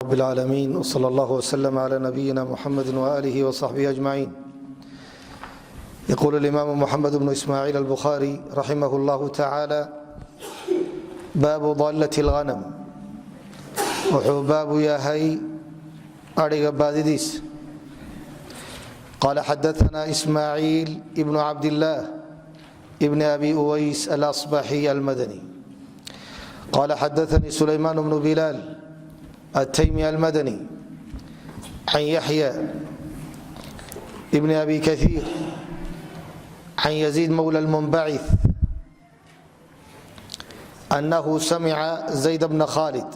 رب العالمين وصلى الله وسلم على نبينا محمد وآله وصحبه أجمعين. يقول الإمام محمد بن إسماعيل البخاري رحمه الله تعالى: باب ضالة الغنم. wuxuu baabu yahay ariga baadidiis. قال حدثنا إسماعيل ابن عبد الله ابن أبي أويس الأصبحي المدني قال حدثني سليمان بن بلال التيمي المدني عن يحيى ابن أبي كثير عن يزيد مولى المنبعث أنه سمع زيد بن خالد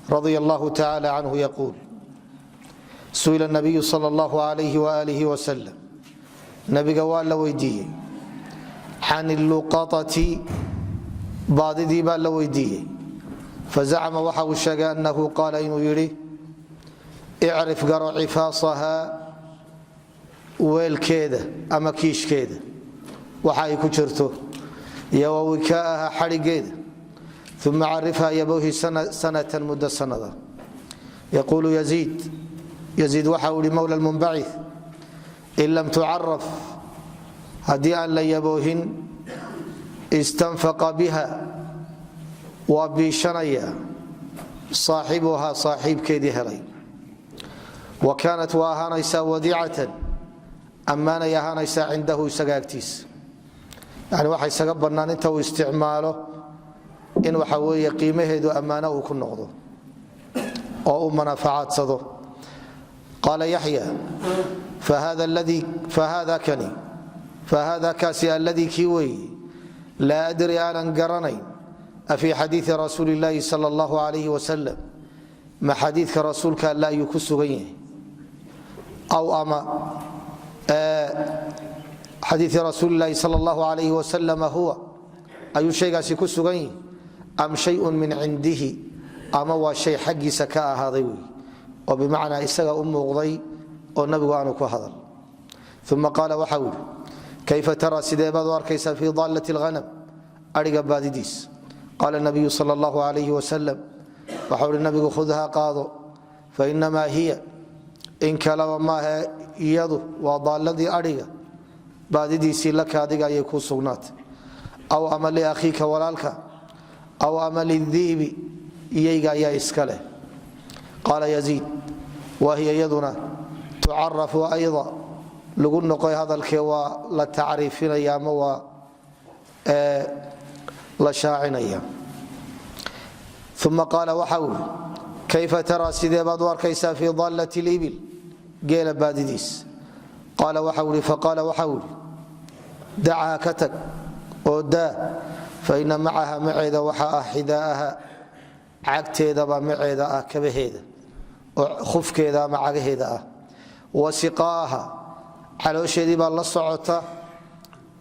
رضي الله تعالى عنه يقول: سئل النبي صلى الله عليه وآله وسلم نبiga waa la weydiiyey can الluqaطة baadidii baa la weydiiyey fazacma waxa uu sheegay أنhu qaala inuu yidhi: icrif garo cifaaصahaa weelkeeda ama kiishkeeda waxa ay ku jirto iyo wawikaaha xadhigeeda uma carifha yabowhi sanatan muddo sanada. yaquulu yaziid waxa uu ihi mowla lmunbacid: in lam tucaraf haddii aan la yaboohin istanfaqa biha waa biishanaya saaxibuhaa saaxiibkeedii helay. wa kaanat waa ahaanaysaa wadiicatan ammaanay ahaanaysaa cindahu isaga agtiisa, yani waxa isaga bannaan inta uu isticmaalo in waxa weeye qiimaheedu ammaano uu ku noqdo oo uu manaafacadsado. qaala yaxya: fahada kaasi alladii kii weeye laa adri aanan garanayn afii xadiii rasuuli illaahi sal allahu alayh wasalam ma xadiidka rasuulka alla ayuu ku sugan yahay, aw ama xadiii rasuuli illaahi sal allahu alayh wasalam huwa ayuu shaygaasi ku sugan yahay, am shayun min cindihi ama waa shay xaggiisa ka ahaaday wey oo bimacnaa isaga u muuqday oo nabigu aanu ku hadal. uma qaala waxa uu yidhi: kayfa taraa sidee baad u arkaysaa fii daallati alghanam ariga baadidiis? qaala nabiyu sal allahu alayh wasalam waxau ihi nabigu: khudhaa qaado, fainamaa hiya in kalaba maahe iyadu waa daalladii ariga baadidiisii laka adiga ayay kuu sugnaatay, aw ama liakhiika walaalka, aw ama lidiibi iyayga ayaa iska leh. qaala yaziid: wahiya iyaduna tucarafu ayda lagu noqoy hadalkee waa la tacriifinaya ama waa la shaacinaya. uma qaala waxa uu yidhi: kayfa taraa sidee baad u arkaysaa fii daallati libil geela baadidiis? qaala waxa uu yidhi: faqaala waxa uu yidhi: dachaa ka tag oo daa, faina macaha maceeda waxa ah xidaa'aha cagteedabaa maceeda ah, kabaheeda oo khufkeeda ama cagaheeda ah, wa siqaaha caloosheedii baa la socota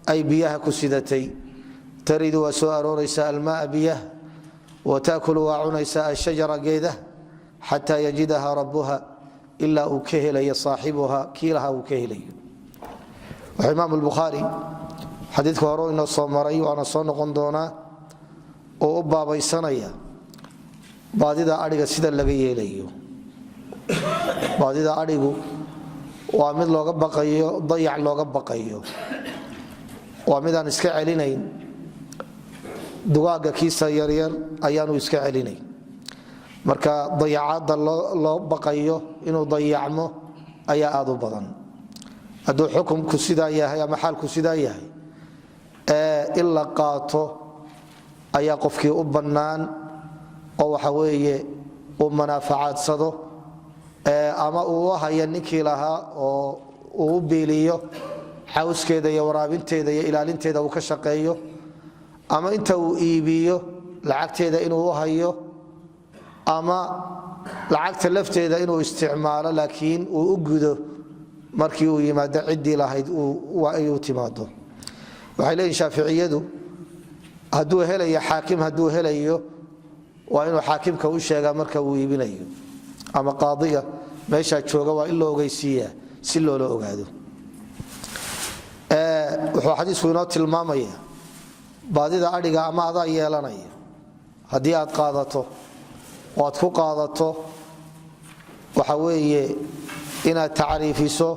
ay biyaha ku sidatay, taridu waa soo arooraysa almaaa biyaha, wa taakulu waa cunaysa ashajara geedaha, xataa yajidaha rabbuha ilaa uu ka helayo saaxibuha kiilaha uu ka helayo. wuxuu imaam albukhaari xadiidka hore inoo soo maray waana soo noqon doonaa oo u baabaysanaya baadida adhiga sida laga yeelayo. baadida adhigu waa mid looga baqayo dayac looga baqayo, waa midaan iska celinayn. dugaagga kiisa yaryar ayaanu iska celinayn, marka dayacaadda loo baqayo inuu dayacmo ayaa aad u badan. hadduu xukumku sidaa yahay ama xaalku sidaa yahay in la qaato ayaa qofkii u bannaan oo waxa weeye uu manaafacadsado ama uu haya ninkii lahaa oo uu u biiliyo xawskeeda iyo waraabinteeda iyo ilaalinteeda uu ka shaqeeyo, ama inta uu iibiyo lacagteeda inuu u hayo, ama lacagta lafteeda inuu isticmaalo laakiin uu u gudo markii uu yimaado ciddii lahayd u timaado. waxay leeyihin shaaficiyadu hadduu helayo xaakim, hadduu helayo waa inuu xaakimka u sheegaa marka uu iibinayo, ama qaadiga meeshaa jooga waa in loo ogeysiiyaa si loola ogaado. wuxuu xadiisku inoo tilmaamaya baadida adhiga ama adaa yeelanaya haddii aad qaadato oo aad ku qaadato waxa weeye inaad tacriifiso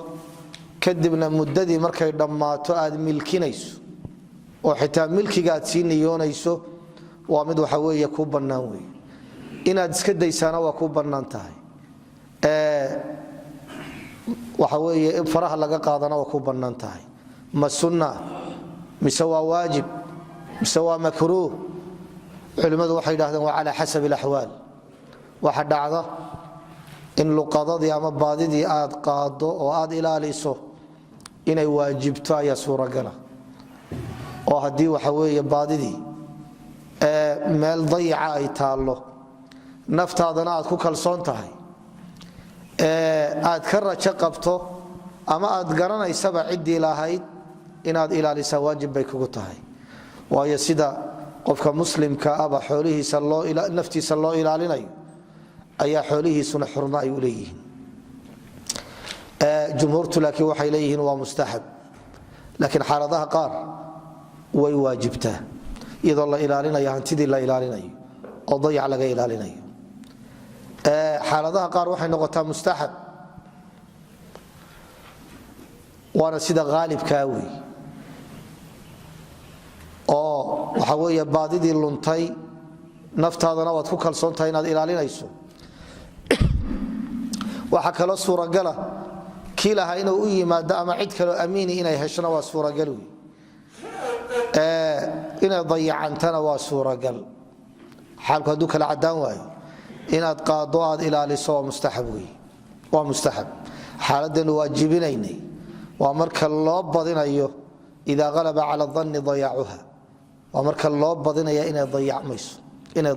kadibna muddadii markay dhammaato aad milkinayso oo xitaa milkiga aad sii niyoonayso waa mid waxa weeye ku bannaan weeye inaad iska daysaana waa ku bannaan tahay waxa weeye in faraha laga qaadana waa ku bannaan tahay ma sunna mise waa waajib mise waa makruuh culimmadu waxay yidhahdeen waa calaa xasabi alaxwaal waxa dhacda in luqadadii ama baadidii aad qaado oo aad ilaaliso inay waajibto ayaa suuragala oo haddii waxa weeye baadidii meel dayaca ay taallo naftaadana aad ku kalsoon tahay aad ka rajo qabto ama aad garanaysaba ciddii lahayd inaad ilaalisaa waajib bay kugu tahay waayo sida qofka muslimka aba xoolihiisa naftiisa loo ilaalinayo ayaa xoolihiisuna xurmo ay u leeyihiin jumhuurtu laakiin waxay leeyihiin waa mustaxab laakiin xaaladaha qaar way waajibtaa iyadoo la ilaalinayo hantidii la ilaalinayo oo dayac laga ilaalinayo xaaladaha qaar waxay noqotaa mustaxab waana sida haalibkaa wey oo waxa weeye baadidii luntay naftaadana waad ku kalsoon tahay inaad ilaalinayso waxaa kaloo suuragala kii lahaa inuu u yimaado ama cid kaloo amiini inay heshona waa suuragal wey inay dayacantana waa suuragal xaalku hadduu kala caddaan waayo inaad qaado aad ilaaliso waa mustaxab wey waa mustaxab xaaladanu waajibinaynay waa marka loo badinayo idaa qalaba cala danni dayaacuha waa marka loo badinaya inay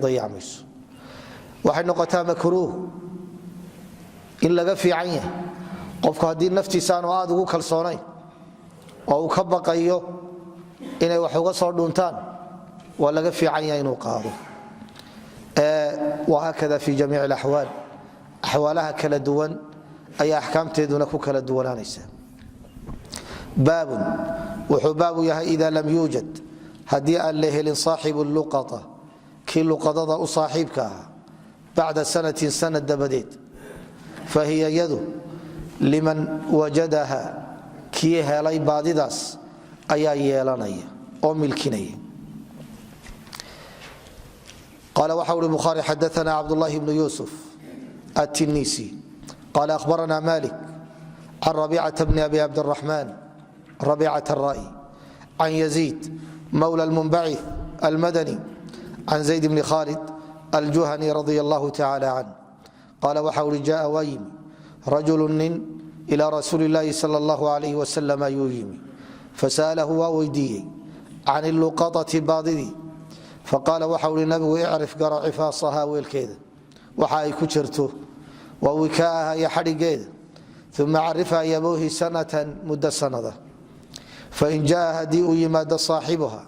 dayacmayso waxay noqotaa makruuh in laga fiican yahay qofku haddii naftiisa aanu aad ugu kalsoonayn oo uu ka baqayo inay wax uga soo dhuntaan waa laga fiican yahay inuu qaado wahaakada fi jamiic alaxwaal axwaalaha kala duwan ayaa axkaamteeduna ku kala duwanaanaysa baabun wuxuu baabu yahay ida lam yuujad haddii aan la helin saaxibu luqata kii luqadada u saaxiibka ah bacda sanatin sanad dabadeed fahiya yadu liman wajadaha kii helay baadidaas ayaa yeelanaya oo milkinaya قال وxau uri bخاري xadثna cبداللahi بن يوسف التنيسي قال أخبرنا مالك عن ربيعة بن أبي عبد الرحمن ربيعة الرائي عن يزيد مولى المنبعث المدني عن زيد بن خالد الجهني رضي الله تعالى عنه قال وxa uri جاء waa yimi رجل nin إلى رasuuل اللahi صلى الله عليه وسلم ayuu yimi فسأله waa weydiiyey عن اللuqطة baadidii faqaala waxa ui nabigu icrif garo cifaasahaa weelkeeda waxa ay ku jirto waa wikaaha iyo xadhigeeda uma carifha yaboohi sanatan muddo sanada fain jaa haddii uu yimaado saaxibuha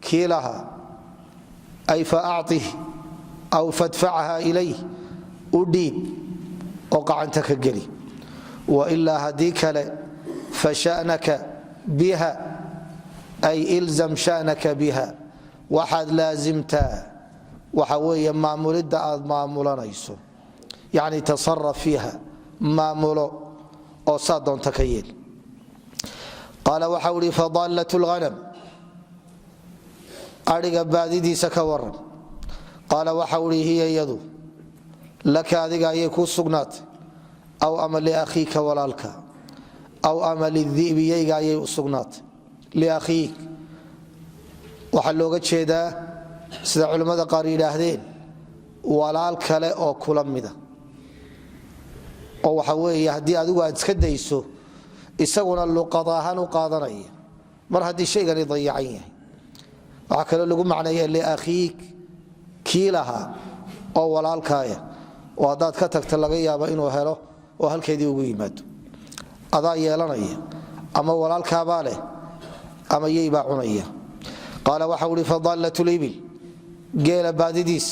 kii lahaa ay faacطih aw fadfachaha ilayh u dhiib oo gacanta ka geli wailaa haddii kale fashanaka biha ay ilzam shanaka biha waxaad laasimtaa waxa weeye maamulidda aad maamulanayso yacni tasaraf fiiha maamulo oo saa doonta ka yeel qaala waxa uhi fadaallat lghanam adhiga baadidiisa ka waran qaala waxa uhi hiya yadu laka adiga ayay kuu sugnaatay aw ama liakhiika walaalka aw ama lidibiyayga ayay u sugnaatay liakhiik waxaa looga jeedaa sida culimmada qaar yidhaahdeen walaal kale oo kula mida oo waxa weeye haddii adigu aad iska dayso isaguna luqada ahaan u qaadanaya mar haddii shaygani dayacan yahay waxaa kaloo lagu macneeya liakhiik kii lahaa oo walaalkaaya oo haddaad ka tagta laga yaabo inuu helo oo halkeedii ugu yimaado adaa yeelanaya ama walaalkaabaa leh ama yaybaa cunaya qaala waxa uhi fadaallat libil geela baadidiis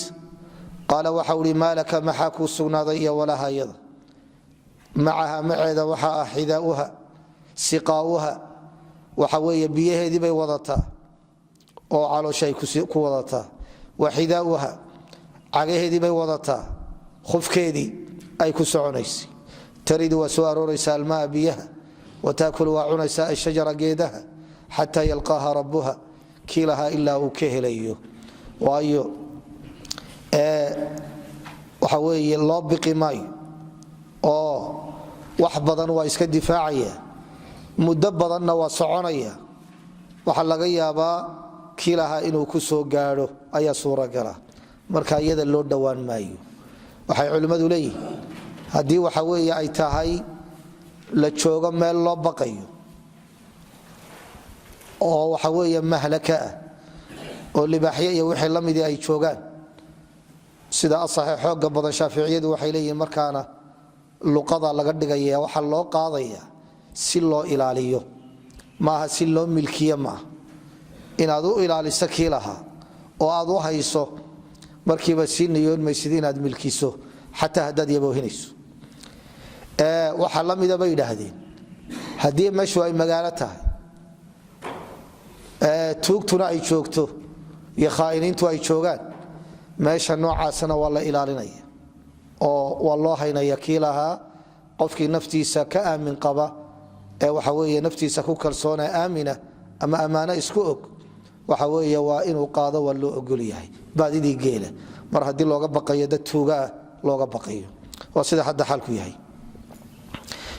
qaala waxa uhi maa laka maxaa kuu sugnaaday iyo walaha yada macaha maceeda waxaa ah xidaauha siqaauha waxa weeye biyaheedii bay wadataa oo calooshay ku wadataa wa xidaauha cagaheedii bay wadataa khufkeedii ay ku soconaysay taridu waa soo arooraysa almaa biyaha wataakulu waa cunaysa ashajara geedaha xataa yalqaaha rabbuha kii lahaa ilaa uu ka helayo waayo waxa weeye loo biqi maayo oo wax badan waa iska difaacaya muddo badanna waa soconaya waxa laga yaabaa kii lahaa inuu ku soo gaadho ayaa suuragala marka iyada loo dhowaan maayo waxay culimmadu leeyihiin haddii waxa weeye ay tahay la joogo meel loo baqayo oo waxa weeye mahlaka ah oo libaaxyo iyo wixii la midii ay joogaan sida asaxee xooga badan shaaficiyadu waxay leeyihiin markaana luqada laga dhigaya waxa loo qaadaya si loo ilaaliyo maaha si loo milkiyo maaha inaad u ilaaliso kii lahaa oo aad u hayso markiiba sii niyoon maysid inaad milkiso xataa haddaad yaboohinayso waxaa la mida bay yidhaahdeen haddii meeshu ay magaalo tahay tuugtuna ay joogto iyo khaa'iniintu ay joogaan meesha noocaasna waa la ilaalinaya oo waa loo haynaya kii lahaa qofkii naftiisa ka aamin qaba ee waxa weeye naftiisa ku kalsoona aamina ama ammaano isku og waxa weeye waa inuu qaado waa loo ogol yahay baadidii geela mar haddii looga baqayo dad tuuga ah looga baqayo waa sida hadda xalku yahay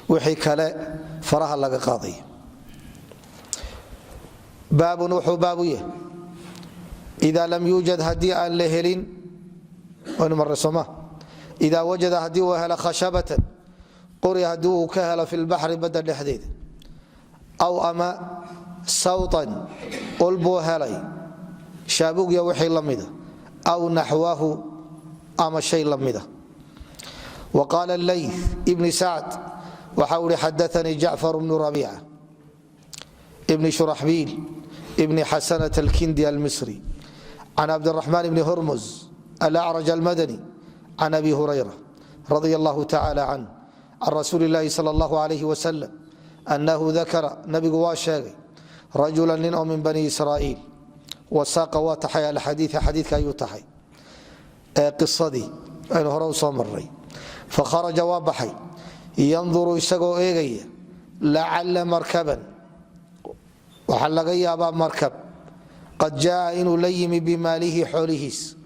wixii kale faraha laga qaaday baabun wuxuu baabu yahay إذا لم يوجد هدي أن لهلين ونمرسمه إذا وجد هدي وهل خشبة قري هدوه كهل في البحر بدل الحديد أو أما صوتا قلبو هلي شابوك يوحي لمده أو نحوه أما شيء لمده وقال الليث ابن سعد وحول حدثني جعفر بن ربيعة ابن شرحبيل ابن حسنة الكندي المصري عن عبد الرحمن بن هرمز الأعرج المدني عن أبي هريرة رضي الله تعالى عنه عن رسول الله صلى الله عليه وسلم أنه ذكر نبي واشاغي رجلا لنأو من بني إسرائيل وساق واتحي الحديث حديث كيوتحي قصدي أين هرو صمري فخرج وابحي ينظر يسقو إيغي لعل مركبا وحلقي أبا مركب قد جاء إنه ليم بماله حولهيس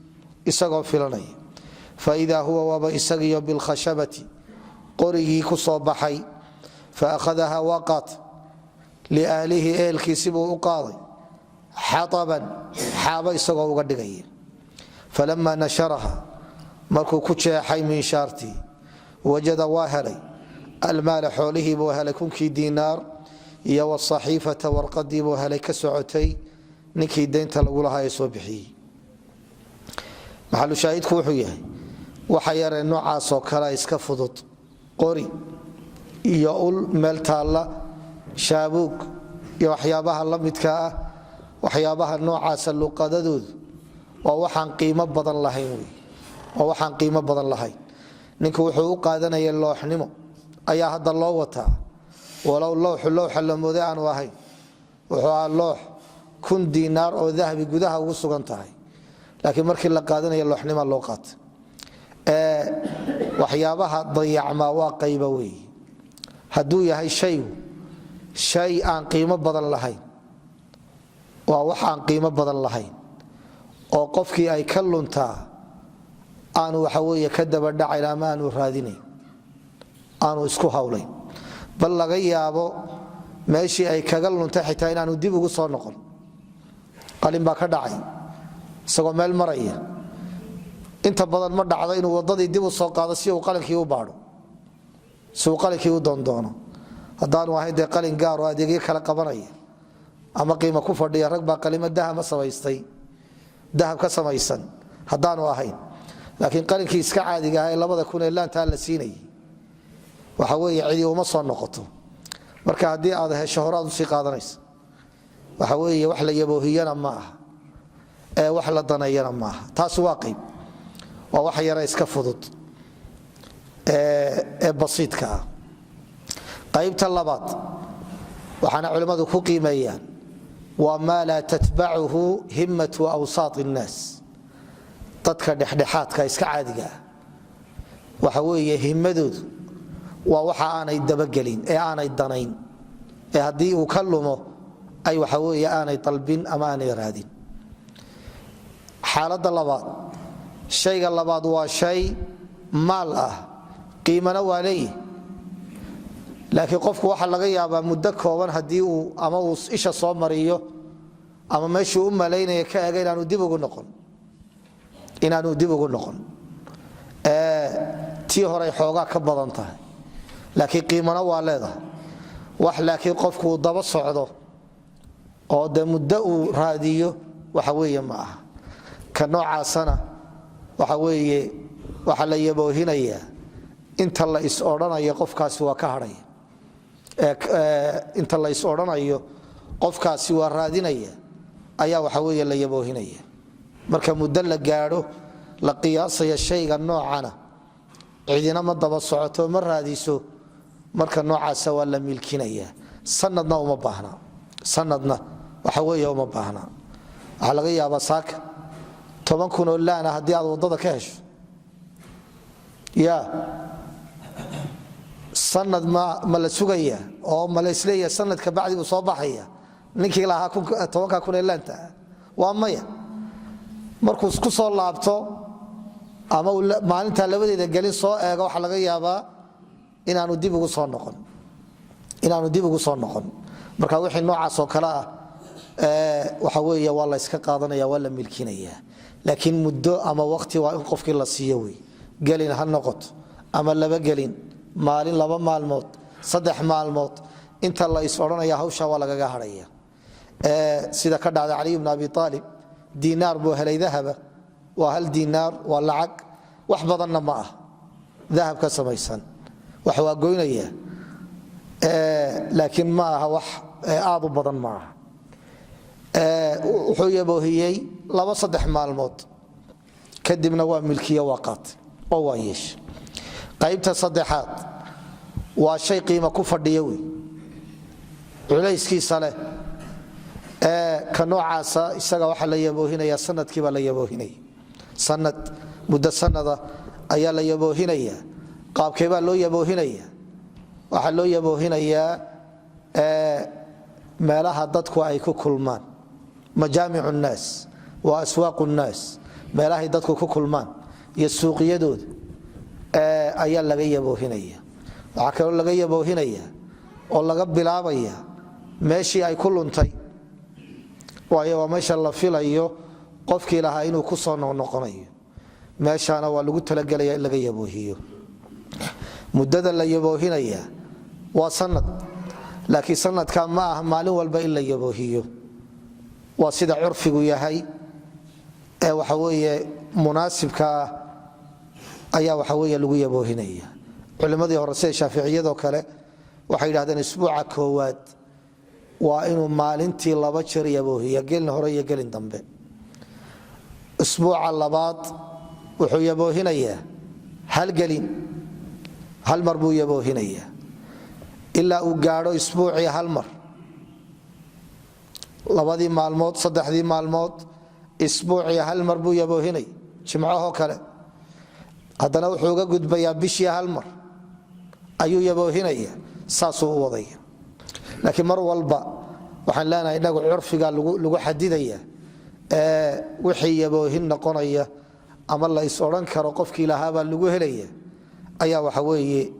إسقو فلني فإذا هو وابا إسقي بالخشبة قريه كصوبحي فأخذها وقت لأهله إيل كسبه قاضي حطبا حابا إسقو قدقي فلما نشرها مركو كتشاحي من شارتي وجد واهلي المال حوله بوهلي كنكي دينار iyo wasaxiifata warqadii buu helay ka socotay ninkii deynta lagu lahaa ee soo bixiyey maxalu shaahidku wuxuu yahay waxa yaree noocaas oo kale iska fudud qori iyo ul meel taalla shaabuug iyo waxyaabaha la midka ah waxyaabaha noocaasa luqadadoodu waa waxaan qiimo badan lahayn wey waa waxaan qiimo badan lahayn ninku wuxuu u qaadanaya looxnimo ayaa hadda loo wataa walow looxa la mooday aanu ahayn wuxuu ahaa loox 1,000 diinaar oo dahabi gudaha ugu sugan tahay laakiin markii la qaadanayo looxnimo loo qaatay waxyaabaha dayacma waa qayba weey hadduu yahay shay aan qiimo badan lahayn waa wax aan qiimo badan lahayn oo qofkii ay ka luntaa aanu waxa weeye ka daba dhacayn ama aanu raadinayn aanu isku hawlayn bal laga yaabo meeshii ay kaga luntay xitaa inaanu dib ugu soo noqon qalin baa ka dhacay isagoo meel maraya inta badan ma dhacdo inuu wadadii dib u soo qaado si uu qalinkii u baadho si uu qalinkii u doondoono haddaanu ahayn dee qalin gaar oo adeegyo kala qabanaya ama qiimo ku fadhiya rag baa qalimo dahab ka samaysan haddaanu ahayn laakiin qalinkii iska caadiga ah ee 2,000 ee laantaa la siinayay waxa weeye cidi uma soo noqoto marka haddii aad hesho horaad u sii qaadanaysa waxa weeye wax la yaboohiyana ma aha ee wax la danayana ma aha taas waa qayb waa wax yara iska fudud ee basiidka ah qaybta labaad waxaana culimadu ku qiimeeyaan waa ma la tatbacuhu himmatu awsaat الnaas dadka dhexdhexaadka iska caadiga waxa weeye himadoodu waa waxa aanay dabagelin ee aanay danayn ee haddii uu ka lumo ay waxa weeye aanay dalbin ama aanay raadin. xaaladda labaad, shayga labaad waa shay maal ah, qiimana waa leeyahay, laakiin qofku waxa laga yaabaa muddo kooban haddii uu ama uu isha soo mariyo ama meeshuu u malaynaya ka ega inaanu dib ugu noqon tii hore xoogaa ka badan tahay, laakiin qiimana waa leedahay. wax laakiin qofku uu daba socdo oo de muddo uu raadiyo waxa weeye ma aha. ka noocaasana waxa weeye waxa la yaboohinayaa inta la is odhanayo qofkaasi waa ka hadhaya, inta la is odhanayo qofkaasi waa raadinaya ayaa waxa weeye la yaboohinaya. marka muddo la gaadho la qiyaasaya shayga noocana cidina ma daba socoto ma raadiso, marka noocaasa waa la milkinaya. sanadna uma baahna, sanadna waxa weeye uma baahna. waxaa laga yaabaa saaka 10 kun oo laana haddii aad waddada ka hesho ya sanad ma la sugaya oo ma la isleeyahay sanadka bacdi uu soo baxaya ninkii lahaa 10 kun ee laanta waa maya. markuu isku soo laabto ama maalinta labadeeda gelin soo eego waxa laga yaabaa inaanu dib ugu soo noqon. marka wixii noocaas oo kale ah waxa weeye waa la iska qaadanaya, waa la milkinaya, laakiin muddo ama waqti waa in qofkii la siiyo wey. gelin ha noqoto ama laba gelin, maalin, 2 maalmood, 3 maalmood, inta la is odhanaya hawsha waa lagaga hadhaya. sida ka dhacday cali ibn abi aalib, diinaar buu helay dahaba, waa 1 diinaar, waa lacag wax badanna ma ah, dahab ka samaysan, wax waa goynaya laakiin ma aha wax aad u badan ma aha. wuxuu yaboohiyey 2-3 maalmood kadibna waa milkiye waa qaatay oo waa yeeshay. qaybta saddexaad waa shay qiimo ku fadhiya wey, culayskiisa leh. ka noocaasa isaga waxa la yaboohinaya sanadkiiba la yaboohinaya, sanad, muddo sanada ayaa la yaboohinaya. qaabkeebaa loo yaboohinaya? waxaa loo yaboohinayaa meelaha dadku ay ku kulmaan, majaamicu nnaas wa aswaaqu nnaas, meelahay dadku ku kulmaan iyo suuqyadooda ayaa laga yaboohinaya. waxaa kaloo laga yaboohinaya oo laga bilaabaya meeshii ay ku luntay, waayo waa meesha la filayo qofkii lahaa inuu ku soo noqonayo. meeshaana waa lagu talagelaya in laga yaboohiyo. muddada la yaboohinaya waa sanad, laakiin sanadka ma aha maalin walba in la yaboohiyo. waa sida curfigu yahay ee waxa weeye munaasibka ayaa waxa weeye lagu yaboohinaya. culimadii hore sida shaaficiyadoo kale waxay yidhahdeen isbuuca koowaad waa inuu maalintii 2 jeer yaboohiya, gelin hore iyo gelin dambe. isbuuca labaad wuxuu yaboohinayaa 1 gelin, 1 mar buu yaboohinayaa ilaa uu gaadho isbuucii 1 mar. 2 maalmood, 3 maalmood, isbuucii 1 mar buu yaboohinay, jimcahoo kale. haddana wuxuu uga gudbayaa bishii 1 mar ayuu yaboohinaya, saasuu u wadaya. laakiin mar walba waxaan leenahay inagu curfiga lagu xadidaya wixii yaboohin noqonaya ama la is odhan karo qofkii lahaabaa lagu helaya ayaa waxa weeye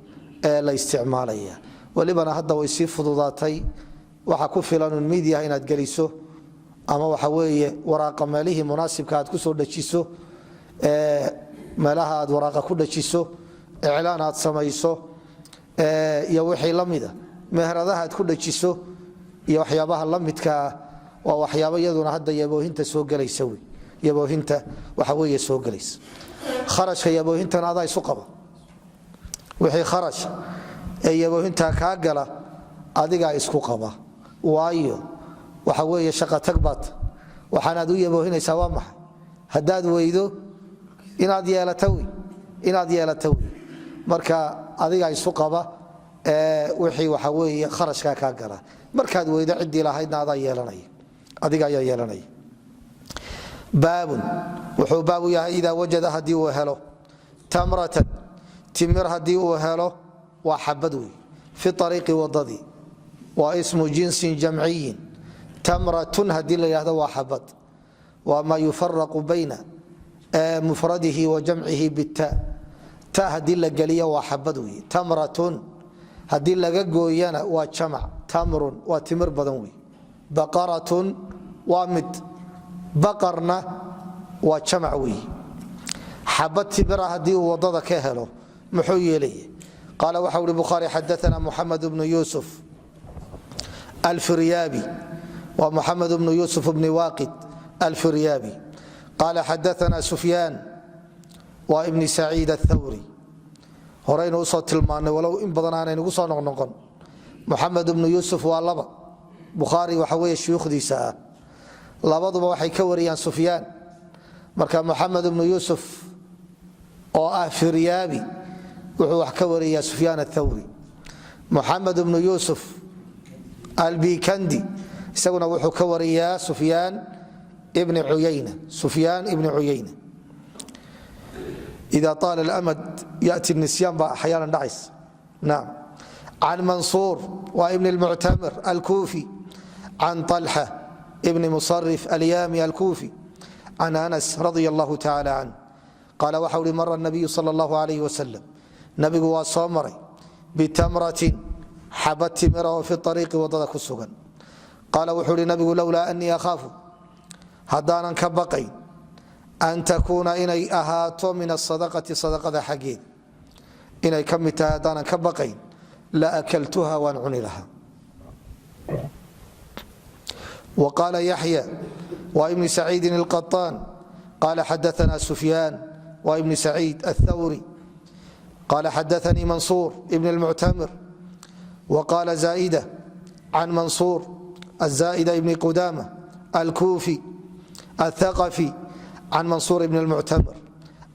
la isticmaalaya. walibana hadda way sii fududaatay, waxa ku filan media inaad geliso ama waxa weeye waraaqa meelihii munaasibka aad ku soo dhajiso, meelaha aad waraaqa ku dhajiso, iclaan aad samayso iyo wixii la mida, meheradaha aad ku dhajiso iyo waxyaabaha la midka waa waxyaabo iyaduna hadda yaboohinta soo galaysa wey. yaboohinta waxa weeye soo galaysa. kharashka yaboohintana adaa isu qaba, wixii kharash ee yaboohinta kaa gala adigaa isku qaba, waayo waxa weeye shaqo tag baad waxaanaad u yaboohinaysaa waa maxay? haddaad weydo inaad yeelato wey. marka adigaa isu qaba wixii waxa weeye kharashkaa kaa gala. markaad weydo ciddii lahaydna adaa yeelanaya, adiga ayaa yeelanaya. baabun wuxuu baabu yahay idaa wajada haddii uu helo tamratan timir haddii uu helo waa xabad wey fi ariiqi wadadii waa ismu jinsin jamciyin tamratun haddii la yidhahdo waa xabad waa maa yufaraqu bayna mufradihi wa jamcihi bita ta haddii la geliyo waa xabad wey tamratun haddii laga gooyana waa jamac tamrun waa timir badan wey baqaratun waa mid baqarna waa jamac wey xabad timira haddii uu wadada ka helo muxuu yeelaya qaala waxa uri bukhaari xadaana muxamed bnu yuusuf alfiryaabi wa muxamed bnu yuusuf bni waaqid alfiryaabi qaala xadaana sufyaan waa ibni saciid athawri horaynu usoo tilmaannay walow in badan aanaynugu soo noqnoqon muxamed bnu yuusuf waa laba bukhaari waxa weeye shuyuukhdiisa ah labaduba waxay ka wariyaan sufyaan marka muxamed bnu yuusuf oo ah firyaabi wuxuu wax ka wariyaa sufyaan athawri muxamed bnu yuusuf albikandi isaguna wuxuu ka wariyaa sufyaan ibni cuyayna ida aala اlamad yati nisyaan baa axyaana dhacays naam can mansuur waa ibn اlmuctamir alkuufi can طalxa ibni musarif alyami alkuufi can anas radia allahu tacala canh qaala waxa uhi mara nabiyu sal اllahu alayh wasalam nabigu waa soo maray bitamratin xabad timira oo fi ariiqi wadada ku sugan qaala wuxuu hi nabigu lowlaa anii akhaafu haddaanan ka baqayn an takuuna inay ahaato min asadaqati sadaqada xaggeed inay ka mid tahay haddaanan ka baqayn la akaltuha waan cuni lahaa wa qaala yaxya wa ibni saciidin alqaطaan qaala xadaana sufyaan wa ibni saciid athawri qaala xadaanii mansuur ibn اlmuctamir wa qaala zaa'ida can mansuur azaa'ida ibni qudama alkuufi athaqafi can mansuur ibn اlmuctamir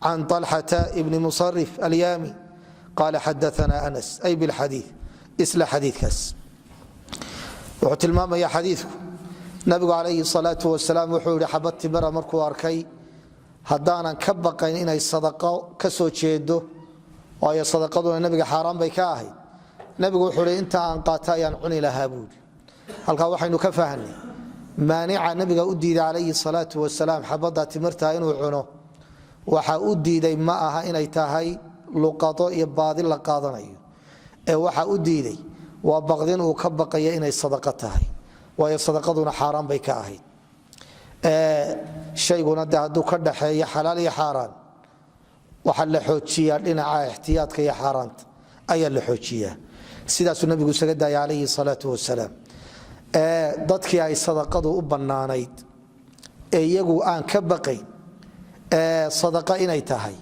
can طalxata ibni musarif alyami qaala xadaana anas ay bilxadii isla xadiikaas wuxuu tilmaamaya xadiiku nabigu calayhi الsalaaةu wasalaam wuxuu yihi xabad timira markuu arkay haddaanan ka baqayn inay sadaqo ka soo jeedo waayo sadaqaduna nabiga xaaraan bay ka ahayd nabigu wuxuu hi inta aan qaata ayaan cuni lahaa buuri halkaa waxaynu ka fahnay maanica nabiga u diiday calayhi salaatu wasalaam xabadda timirta inuu cuno waxa u diiday ma aha inay tahay luqado iyo baadi la qaadanayo ee waxa u diiday waa baqdin uu ka baqaya inay sadaqo tahay waayo sadaqaduna xaaraan bay ka ahayd shayguna de hadduu ka dhaxeeyo xalaal iyo xaaraan waxaa la xoojiyaa dhinaca ixtiyaadka iyo xaaraanta ayaa la xoojiyaa sidaasuu nabigu isaga daaya calayhi salaatu wasalaam dadkii ay sadaqadu u bannaanayd ee iyagu aan ka baqayn sadaqa inay tahay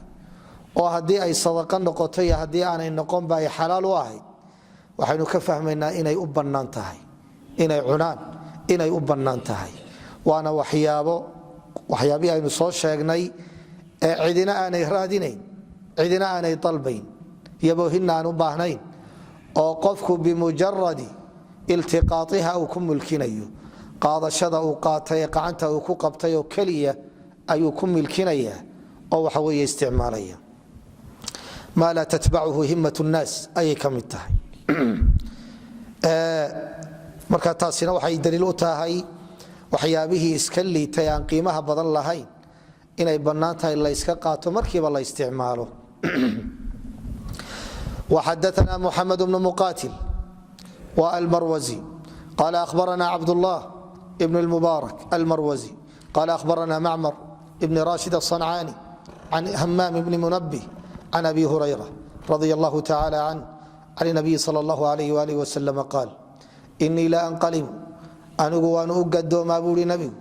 oo haddii ay sadaqa noqoto iyo haddii aanay noqonba ay xalaal u ahayd waxaynu ka fahmaynaa inay u bannaan tahay inay cunaan inay u bannaan tahay waana waxyaabihii aynu soo sheegnay cidina aanay raadinayn cidina aanay dalbayn yaboohinna aan u baahnayn oo qofku bimujaradi iltiqaaiha uu ku mulkinayo qaadashada uu qaatay ee gacanta uu ku qabtay oo keliya ayuu ku milkinaya oo waxa weeye isticmaalaya maa laa tatbacuhu himat nnaas ayay ka mid tahay marka taasina waxay daliil u tahay waxyaabihii iska liitay aan qiimaha badan lahayn inay bannaan tahay layska qaato markiiba la isticmaalo وxadثna محamed بن مqاtل والmrwزي qال أخبرna cبدالله بن المبارك المrwزي qال أخبرna معmر بن راشد الصنعاني عن همام بن منبه عن أbي هريرة رضي الله تعالى عنه عن النبي صلى الله عليه وآله وسلم قال إنii la أنqلب anigu waan u gadoomaa buui nbigu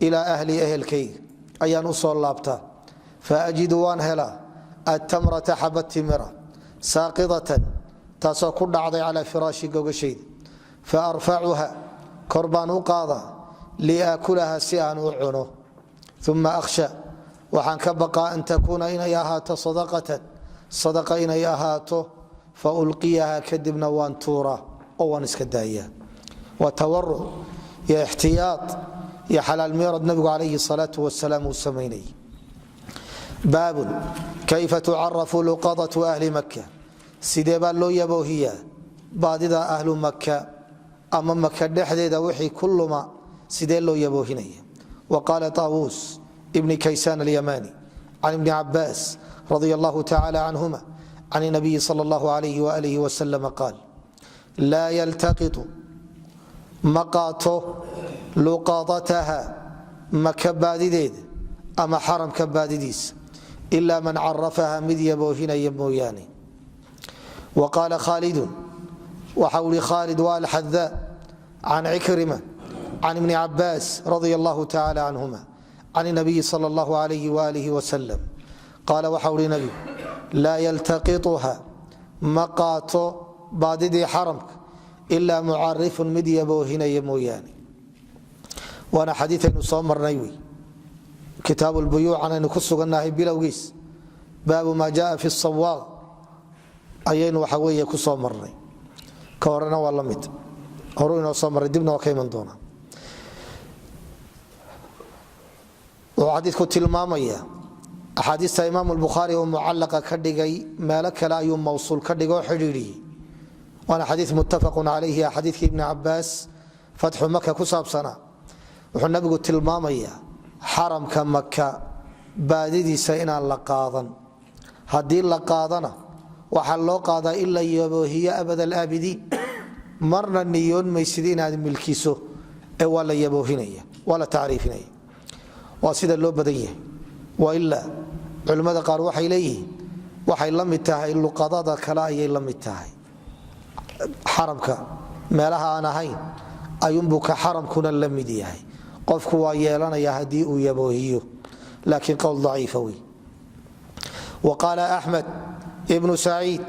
إلى أهلi أhlkayga ayaan u soo laabtaa faأjidu waan helaa التمرة xabad timira saaqidatan taasoo ku dhacday calaa firaashi gogashayda faarfacuha kor baan u qaadaa liaakulaha si aan u cuno uma akhsha waxaan ka baqaa an takuuna inay ahaato sadaqatan sadaqa inay ahaato fa ulqiyaha kadibna waan tuuraa oo waan iska daayaa waa tawaruc iyo ixtiyaad iyo xalaal meerad nabigu calayhi salaatu wasalaam uu samaynayay baab kayfa tucarafu luqadatu ahli maka sidee baa loo yaboohiyaa baadida ahlu maka ama maka dhexdeeda wixii ku luma sidee loo yaboohinaya waqaala taawuus ibni kaysaan alyamani can ibni cabaas radi allahu tacala canhuma can nabiyi sal allahu alayh waalihi wasalam qaal laa yaltaqitu ma qaato luqadataha maka baadideeda ama xaramka baadidiisa ila man carafaha mid yaboohinaya mooyaane waqaala khaalidun waxa ui khaalid waa alxadaa can cikrima can ibni cabaas radi allahu tacala canhuma can nabiyi sal allahu alayh waalihi wasalam qaala waxa uhi nabigu laa yaltaqituha ma qaato baadidii xaramka ilaa mucarifun mid yaboohinaya mooyaane waana xadiiaynu soo marnay wey kitaabu lbuyuucan aynu ku sugannahay bilowgiis baabu maa jaa fi sawaaq ayaynu waxa weeye ku soo marnay ka horena waa la mid horu inoo soo marray dibna waa ka iman doonaa wuxuu xadiidku tilmaamaya axaadiista imaam lbukhaari uu mucallaqa ka dhigay meelo kale ayuu mawsuul ka dhigoo xidhiidhiyey waana xadii muttafaqun calayhi xadiidkii ibni cabaas fatxu maka ku saabsanaa wuxuu nabigu tilmaamayaa xaramka maka baadidiisa inaan la qaadan haddii la qaadana waxaa loo qaadaa in la yaboohiyo abad alaabidiin marna niyoon maysid inaad milkiso ee waa la yaboohinaya waa la tacriifinaya waa sida loo badan yahay wailaa culimmada qaar waxay leeyihiin waxay la mid tahay luqadada kale ayay la mid tahay xaramka meelaha aan ahayn ayuunbuu ka xaramkuna la mid yahay qofku waa yeelanaya haddii uu yaboohiyo laakiin qowl daciifa wey waqaala axmed ibnu saciid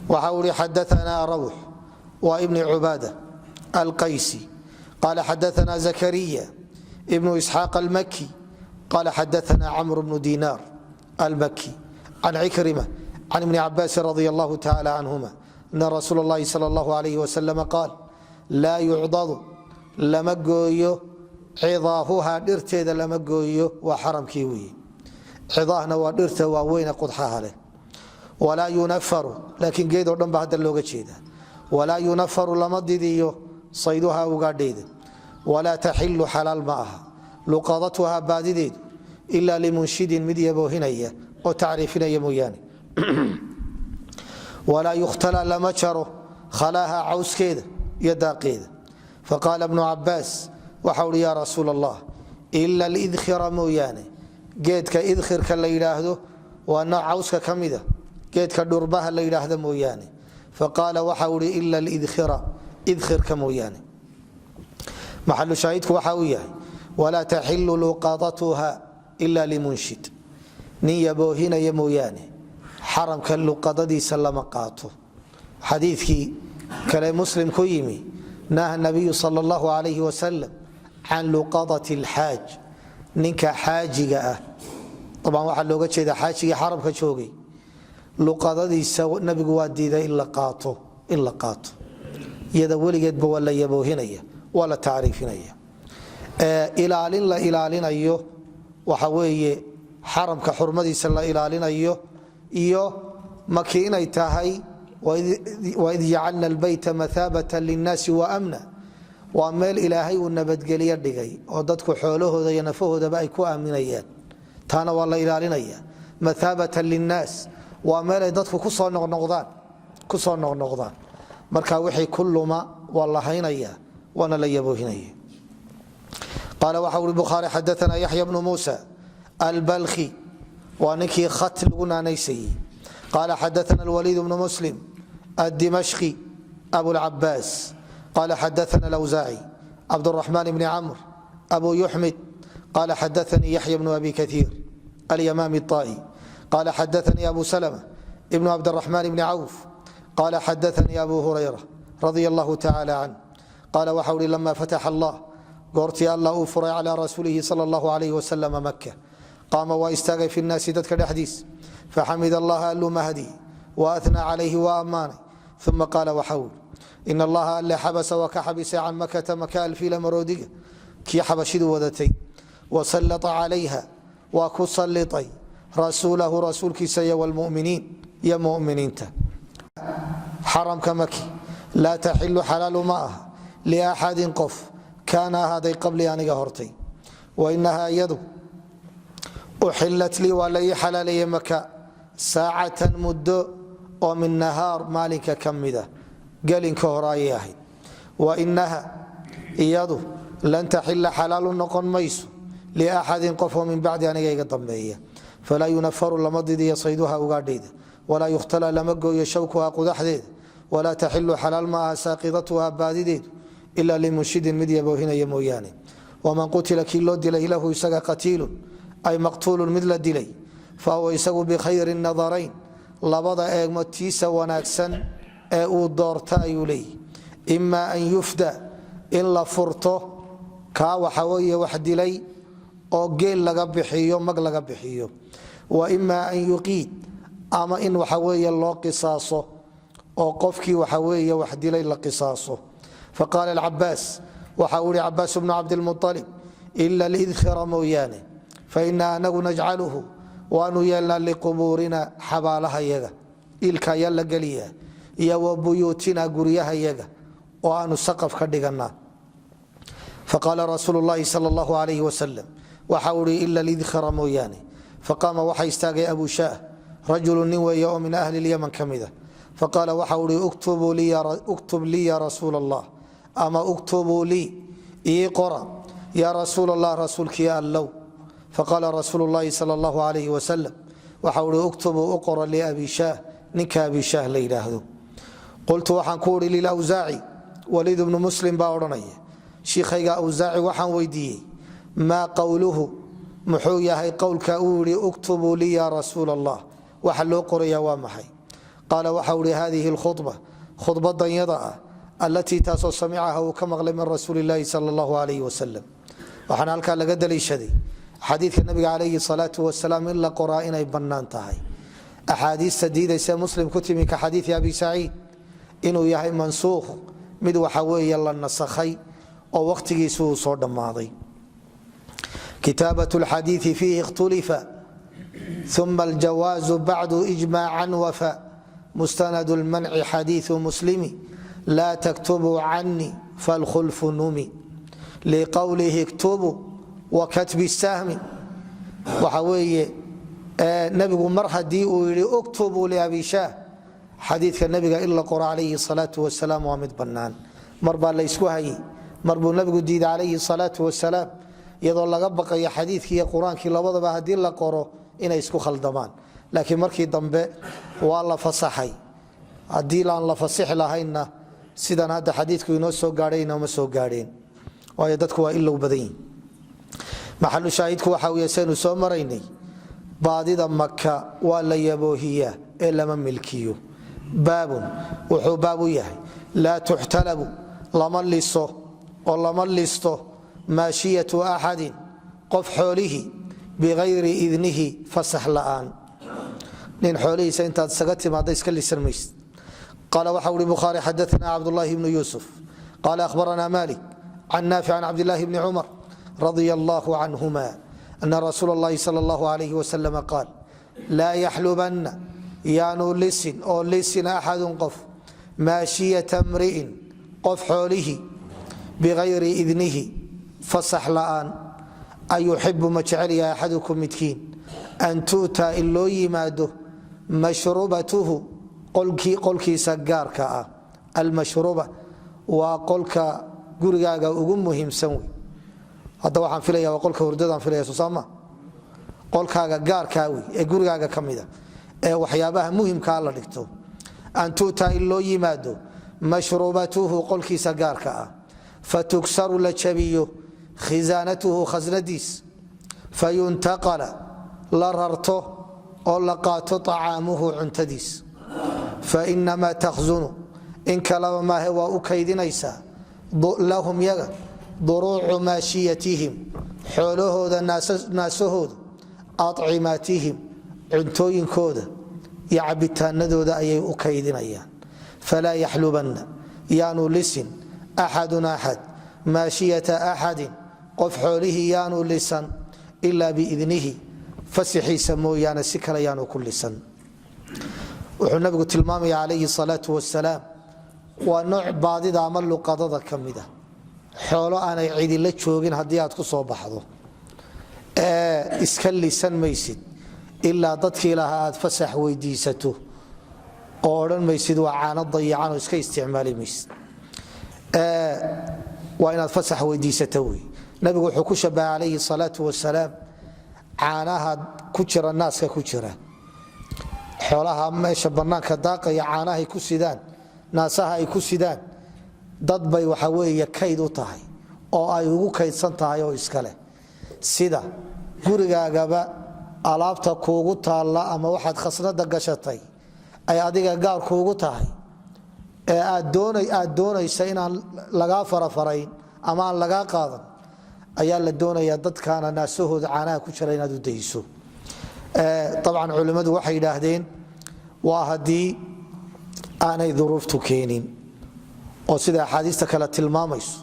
waxa uu ihi xadaanaa rawx waa ibni cubaada alqaysi qaala xadaanaa zakariya ibnu isxaaq almaki qaala xadaanaa camr bnu dinaar almaki can cikrima can ibni cabaasin radi allahu tacala canhuma ana rasuul اllahi sal اllahu alayh wasalam qaal laa yucdadu lama gooyo cidaahuha dhirteeda lama gooyo waa xaramkii weye cidaahna waa dhirta waaweyne qudxaha leh walaa yunafaru laakiin geedoo dhan ba hadda looga jeeda walaa yunafaru lama didiyo sayduha ugaadheeda walaa taxilu xalaal ma aha luqadatuha baadideedu ilaa limunshidin mid yaboohinaya oo tacriifinaya mooyaane walaa yukhtala lama jaro khalaaha cawskeeda iyo daaqeeda faqaala bnu cabaas waxa uhi yaa rasuul allah ila lidkhira mooyaane geedka idkhirka la yidhaahdo waa nooc cawska ka mida geedka dhurbaha la yidhaahda mooyaane faqaala waxa uhi ila lidkhira idkhirka mooyaane maxalu shaahidku waxa uu yahay walaa taxilu luqadatuha ila limunshid nin yaboohinaya mooyaane xaramka luqadadiisa lama qaato xadiikii kale muslim ku yimi naha nabiyu sal اllahu alayh wasalam can luqadat اlxaaj ninka xaajiga ah abaan waxaa looga jeeda xaajigii xaramka joogay luqadadiisa nabigu waa diiday in la qaato iyada weligeedba waa la yaboohinaya waa la tacriifinaya ilaalin la ilaalinayo waxa weeye xaramka xurmadiisa la ilaalinayo iyo maki inay tahay waid jacalna albayta maaabata linnaasi waamna waa meel ilaahay uu nabadgelyo dhigay oo dadku xoolahooda iyo nafahoodaba ay ku aaminayaan taana waa la ilaalinaya maaabata linnaas waa meel ay dadku kusoo noqnoqdaan marka wixii ku luma waa la haynaya waana la yaboohinaya qaala waxa uri bukhaari xadaana yaxya bnu muusa albalkhi waa ninkii khat lagu naanaysayey qaala xadaana alwaliid bnu muslim addimashqi abulcabaas qaala xadaana alawsaaci cabduraxmaan bni camr abu yuxmid qaala xadaanii yaxya bnu abi kaiir alyamaami الطaa'i qaala xadaanii abu salma ibnu cabdiraxmaan bni cawf qaala xadaanii abu hurayra radia allahu tacala canh qaala waxa uhi lama fataxa allah goortii allah uu furay calaa rasuulihi sal allahu alayh wasalam maka qaama waa istaagay fi nnaasi dadka dhexdiis faxamid allaha alluu mahdi waatnaa calayhi waa ammaanay uma qaala waxa uli in allaha alle xabasa waa ka xabisay can makata maka alfiila maroodiga kii xabashidu wadatay wasalata calayha waa ku sallitay rasuulahu rasuulkiisa iyo wlmuminiin iyo muminiinta. xaramka maki laa taxilu xalaalu ma aha liaxadin qof kaana ahaaday qablii aniga hortay wainahaa iyadu uxilat lii waa la ii xalaaleeyey maka saacatan muddo oo min nahaar maalinka ka mida gelinka hore ayay ahayd. wainaha iyadu lan taxila xalaalu noqon mayso liaxadin qof oo min bacdi aniga iga dambeeya falaa yunafaru lama didiyo sayduha ugaadhayda walaa yukhtala lama gooyo shawkuha qudaxdeeda walaa taxilu xalaal ma aha saaqidatuha baadideedu ila limunshidin mid yaboohinaya mooyaane. waman qutila kii loo dilay lahu isaga qatiilun ay maqtuulun mid la dilay fahuwa isagu bikhayri nadarayn labada eegmo tiisa wanaagsan ee uu doorta ayuu leeyahy. ima an yufda in la furto kaa waxa weeye wax dilay oo geel laga bixiyo mag laga bixiyo. wa ima an yuqiid ama in waxa weeye loo qisaaso oo qofkii waxa weeye wax dilay la qisaaso. faqaala alcabaas waxa uu yihi cabaas bnu cabdilmualib ila lidkhira mooyaane faina anagu najcaluhu waanu yeelnaa liqubuurina xabaalahayaga ilka ayaa la geliyaa iyo wa buyuutina guryahayaga oo aanu saqaf ka dhiganaa. faqaala rasuulu llaahi sal allahu alayh wasalam waxa uu ihi ila lidkhira mooyaane faqaama waxa istaagay abu shaah rajulu nin weeye oo min ahli lyaman ka mida faqaala waxa uu ihi uktub lii ya rasuul allah ama uktubuu lii ii qora ya rasuul allah rasuulkii allow. faqaala rasuulu llaahi sal allahu alayh wasalam waxa uu ihi uktubuu u qora liabi shaah ninka abi shaah la yidhaahdo. qultu waxaan ku uhi lilawsaaci waliid bnu muslim baa odhanaya shiikhayga awsaaci waxaan weydiiyey maa qowluhu muxuu yahay qowlka uu yihi uktubuu lii ya rasuul allah waxa loo qoraya waa maxay. qaala waxa ui hadihi lkhudba khudbadanyada ah allatii taasoo samicaha uu ka maqlay min rasuuli illaahi sal allahu alayh wasalam. waxaana halkaa laga daliishaday xadiidka nabiga calayhi salaatu wasalaam in la qoraa inay bannaan tahay. axaadiista diidaysa muslim ku timi ka xadiidi abi saciid inuu yahay mansuukh mid waxa weeye la nasakhay oo wakhtigiisu uu soo dhammaaday. kitaabat lxadiii fiihi ikhtulifa uma aljawaazu bacdu ijmaacan wafa mustanad lmanci xadiiu muslimi laa taktubuu canii falkhulfu numi liqowlihi iktubu wakatbi sahmi. waxa weeye nabigu mar haddii uu yihi uktubuu liabi shaah xadiidka nabiga in la qoro calayhi salaau wasalaam waa mid bannaan. mar baa laysku hayey mar buu nabigu diiday calayhi salaau wasalaam iyadoo laga baqayo xadiidkii iyo qur-aankii labadaba haddii la qoro inay isku khaldamaan. laakiin markii dambe waa la fasaxay. haddii aan la fasixi lahaynna sidan hadda xadiidku inoo soo gaadhayna ma soo gaadheen waayo dadku waa ilow badan yihin. maxalu shaahidku waxa uu saynu soo maraynay baadida maka waa la yaboohiyaa ee lama milkiyo. baabun wuxuu baab u yahay laa tuxtalabu lama liso oo lama listo maashiyatu axadin qof xoolihii bikayri idnihi fasax la'aan. nin xoolihiisa intaad isaga timaada iska lisan maysid. qaala waxa ui bukhaari xadaana cabdulaahi bnu yuusuf qaala ahbarana malik can naafic can cabdilaahi bni cumar radia allahu canhuma ana rasuula اllahi sal اllahu alayh wasalam qaal laa yaxlubanna yaanu lisin oo lisin axadun qof maashiyata mri'in qof xoolihii bikayri idnihi fasax la'aan ayuxibu ma jecel yahay axadukum midkiin an tu'taa in loo yimaado mashrubatuhu qolkiisa gaarka ah. almashruba waa qolka gurigaaga ugu muhiimsan wey. hadda waxaan filaya waa qolka hurdadaan filaya sosaama qolkaaga gaarkaa wey ee gurigaaga ka mida ee waxyaabaha muhimkaa la dhigto. an tu'taa in loo yimaado mashrubatuhu qolkiisa gaarka ah fatuksaru la jabiyo khisaanatuhu khasnadiis fayuntaqala la rarto oo la qaato طacaamuhu cuntadiis. fainamaa takhzunu in kalaba maahe waa u kaydinaysaa lahum yaga duruucu maashiyatihim xoolahooda naasahooda acimaatihim cuntooyinkooda iyo cabitaanadooda ayay u kaydinayaan. falaa yaxlubanna yaanu lisin axadun axad maashiyata axadin qof xoolihii yaanu lisan ilaa biidnihi fasixiisa mooyaane si kale ayaanu ku lisan wuxuu nabigu tilmaamaya calayhi salaatu wasalaam waa nooc baadida ama luqadada ka mida xoolo aanay cidi la joogin haddii aad ku soo baxdo iska lisan maysid ilaa dadkii lahaa aad fasax weydiisato oo odhan maysid waa caano dayacan oo iska isticmaali maysid waa inaad fasax weydiisata wey nabigu wuxuu ku shabaha calayhi salaatu wasalaam caanaha ku jira naaska ku jira xoolaha meesha bannaanka daaqaya caanahay ku sidaan naasaha ay ku sidaan dad bay waxa weeye kayd u tahay oo ay ugu kaydsan tahay oo iskale sida gurigaagaba alaabta kuugu taalla ama waxaad khasnada gashatay ay adiga gaar kuugu tahay ee aad doonaysa inaan lagaa farafarayn ama aan lagaa qaadan ayaa la doonayaa dadkaana naasahooda caanaha ku jira inaad u dayso طبعا culimadu waxay yidhaahdeen waa haddii aanay duruuftu keenin oo sida axaadiista kale tilmaamayso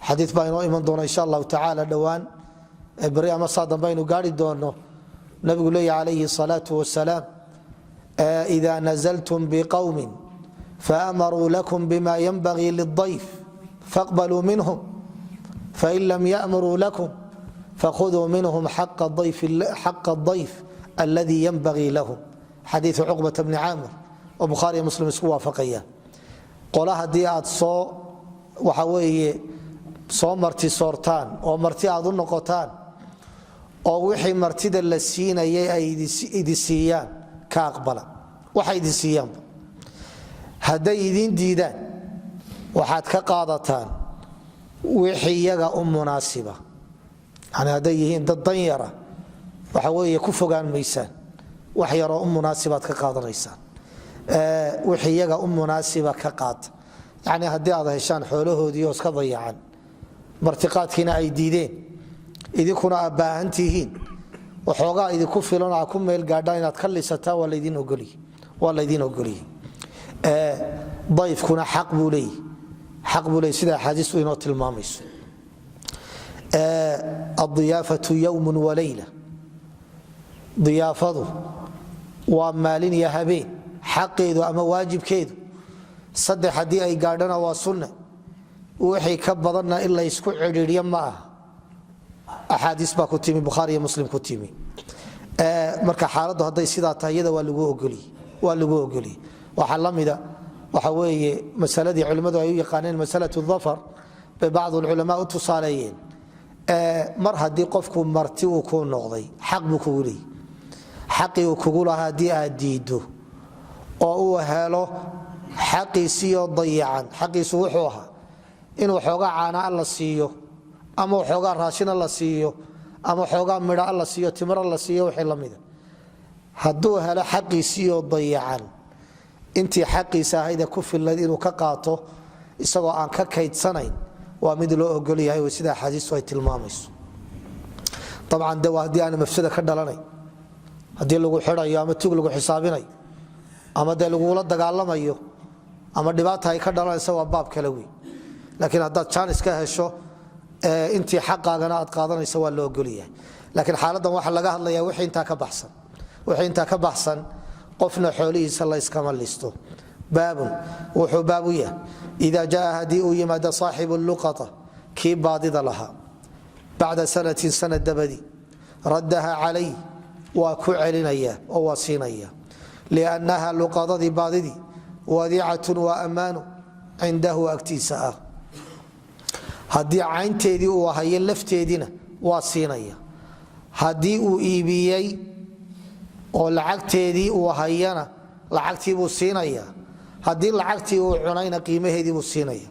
xadiid baa inoo iman doona insha allahu tacaala dhowaan beri ama saa dambe aynu gaari doono nabigu leeya calayhi salaatu wasalaam إida nazltum bqowmin faamaruu lakum bima ynbagii liلضayf faqbaluu minhum fain lam yأmuruu lakum fakhuduu minhum xaqa الضayf اladii ynbagii lahum xadiiu cuqbata bni caamir oo bukhaariyo muslim isku waafaqayaan qola haddii aad waxa weeye soo marti soortaan oo marti aad u noqotaan oo wixii martida la siinayay ay idi siiyaan ka aqbala waxa idi siiyaanba hadday idin diidaan waxaad ka qaadataan wixii iyaga u munaasiba yani hadday yihiin dad danyara waxa weeye ku fogaan maysaan wax yaroo u munaasibaad ka qaadanaysaan wixii iyaga u munaasiba ka qaata yani haddii aad heshaan xoolahoodii oo iska dayacan martiqaadkiina ay diideen idinkuna aad baahan tihiin waxoogaa idinku filan aa ku meel gaadhaan inaad ka lisataa waa laydin ogolyihi dayfkuna xaq buu leeyahy sida axaadiistu inoo tilmaamayso adiyaafatu yowmun walayla diyaafadu waa maalin iyo habeen xaqeedu ama waajibkeedu saddex haddii ay gaadhana waa sunne wixii ka badanna in la ysku cidhiidyo ma aha axaadiis baa ku timi bukhaari iyo muslim ku timi marka xaaladdu hadday sidaa tahay iyada waa lagu ogoliyey waxaa la mida waxa weeye masaladii culimmadu ay u yaqaaneen masalatu dhafar bay bacdu alculamaa u tusaaleeyeen mar haddii qofku marti uu kuu noqday xaq buu kugu leeyay xaqii uu kugu lahaa haddii aad diiddo oo uu helo xaqiisiioo dayacan xaqiisu wuxuu ahaa in waxoogaa caana alla siiyo ama waxoogaa raashina la siiyo ama waxoogaa midha la siiyo timiro la siiyo wixii la mida hadduu helo xaqiisiioo dayacan intii xaqiisa ahaydee ku fillayd inuu ka qaato isagoo aan ka kaydsanayn waa mid loo ogol yahay sida axaadiistu ay tilmaamayso abcan de waa haddii aana mafsada ka dhalanay haddii lagu xidhayo ama tug lagu xisaabinayo ama dee lagula dagaalamayo ama dhibaata ay ka dhalanaysa waa baab kale wey laakiin haddaad jaanis ka hesho intii xaqaagana aad qaadanaysa waa la ogolyahay laakiin xaaladan waxaa laga hadlaya wixii intaa ka baxsan qofna xoolihiisa layskama listo baabun wuxuu baabu yahay ida jaa haddii uu yimaado saaxibu luqata kii baadida lahaa bacda sanatin sanad dabadi raddaha calayh waa ku celinaya oo waa siinaya liannaha luqadadii baadidii wadiicatun waa ammaanu cindahu agtiisa ah haddii caynteedii uu hayo lafteediina waa siinaya haddii uu iibiyey oo lacagteedii uu hayana lacagtiibuu siinaya haddii lacagtii uu cunayna qiimaheediibuu siinaya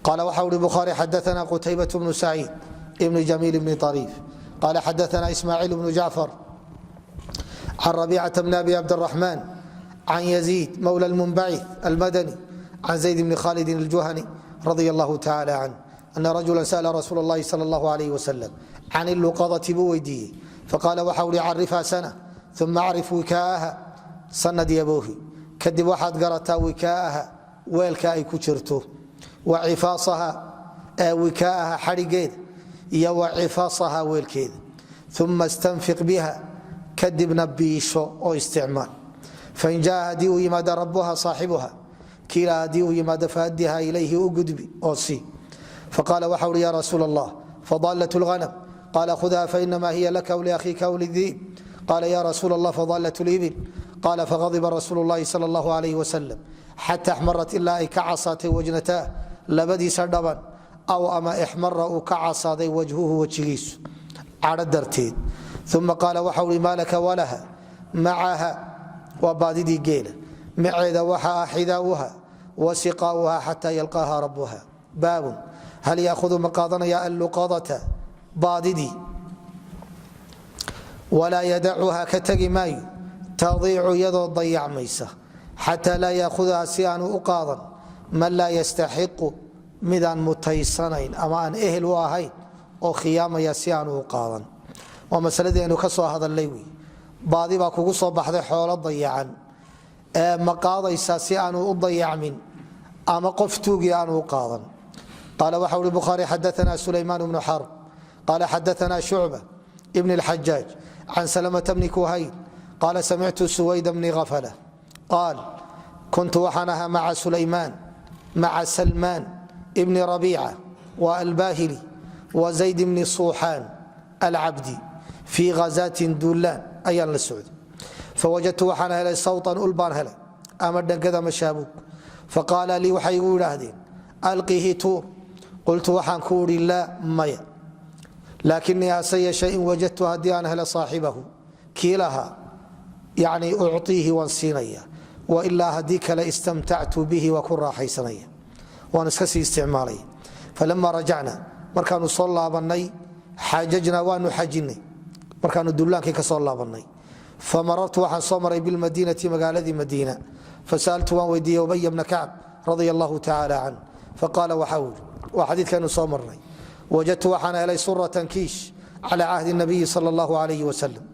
qaala waxa uhi bukhaari xadaana qutaybat bnu saciid ibnu jamiil bni ariif qaala xadaana ismaaciil bnu jacfar can rabicata bni abi cabdiraxmaan can yaziid mowla lmunbacith almadani can zayd bni khalidin aljuhani radia allahu tacala canh ana rajula sala rasuul اllahi sal اllahu alayh wasalam can iluqadati buu weydiiyey faqaala waxa uhi carifha sana uma acrif wikaaha sanad yaboohi kadib waxaad garataa wikaaha weelka ay ku jirto wa cifaasaha wikaaha xadhigeeda iyo wa cifaasaha weelkeeda uma stanfiq biha kadibna biisho oo isticmaal fain jaa hadii uu yimaado rabbuha saaxibuha kiila hadii uu yimaado faadiha ilayhi u gudbi oo si faqaala waxa uri ya rasuul allah fadallat lghanam qaala khudha fainama hiya laka wliakhiika wlidhiib qaala ya rasuul allah fadallat libil qaala faqadiba rasuulu llahi sal allahu alayh wasalam xata axmarat ilaa ay ka casaatay wajnataa labadiisa dhaban aw ama ixmara uu ka casaaday wajhuhu wejigiisu cadho darteed uma qaala waxa ui maa laka walaha macaha waa baadidii geela maceeda waxa ah xidaauha wa siqaauha xataa yalqaaha rabuha baabun hal yaahudu ma qaadanaya alluqadata baadidii walaa yadacuha ka tegi maayo tadiicu iyadoo dayacmaysa xataa laa yaahudaha si aanu u qaadan man laa yastaxiqu midaan mutaysanayn ama aan ehel u ahayn oo khiyaamaya si aanu u qaadan waa masaladii aynu ka soo hadalnay wey baadi baa kugu soo baxday xoolo dayacan ee ma qaadaysaa si aanu u dayacmin ama qof tuugii aanu u qaadan qaala waxa uri bukhaari xadaana sulaymaan bnu xarb qaala xadaana shucba ibn اlxajaaj can salamata bni kuhayl qaala samictu suwayda bni hafla qaal kuntu waxaan ahaa maca sulaymaan maca salmaan bni rabiica wa albahili wa zayd bni suuxaan alcabdi fii hazaatin duulaan ayaan la socday fawajadtu waxaan helay sawtan ul baan helay ama dhangada mashaabuug faqaala lii waxay igu idhaahdeen alqihi tuur qultu waxaan ku idhi laa maya laakinii hase yeeshee in wajadtu haddii aan helo saaxibahu kii lahaa yani uciihi waan siinaya wailaa haddii kale istamtactu bihi waa ku raaxaysanaya waan iska sii isticmaalaya falama rajacna markaanu soo laabannay xaajajnaa waanu xajinay markaanu dullaankii ka soo laabannay famarartu waxaan soo maray bilmadiinati magaaladii madiina fasa'altu waan weydiiyey ubaya bna kacb radia allahu tacaala can faqaala waxa ui waa xadiidkaanu soo marnay wajadtu waxaan helay suratan kiish cala cahdi nabiyi sal allahu alayh wasalam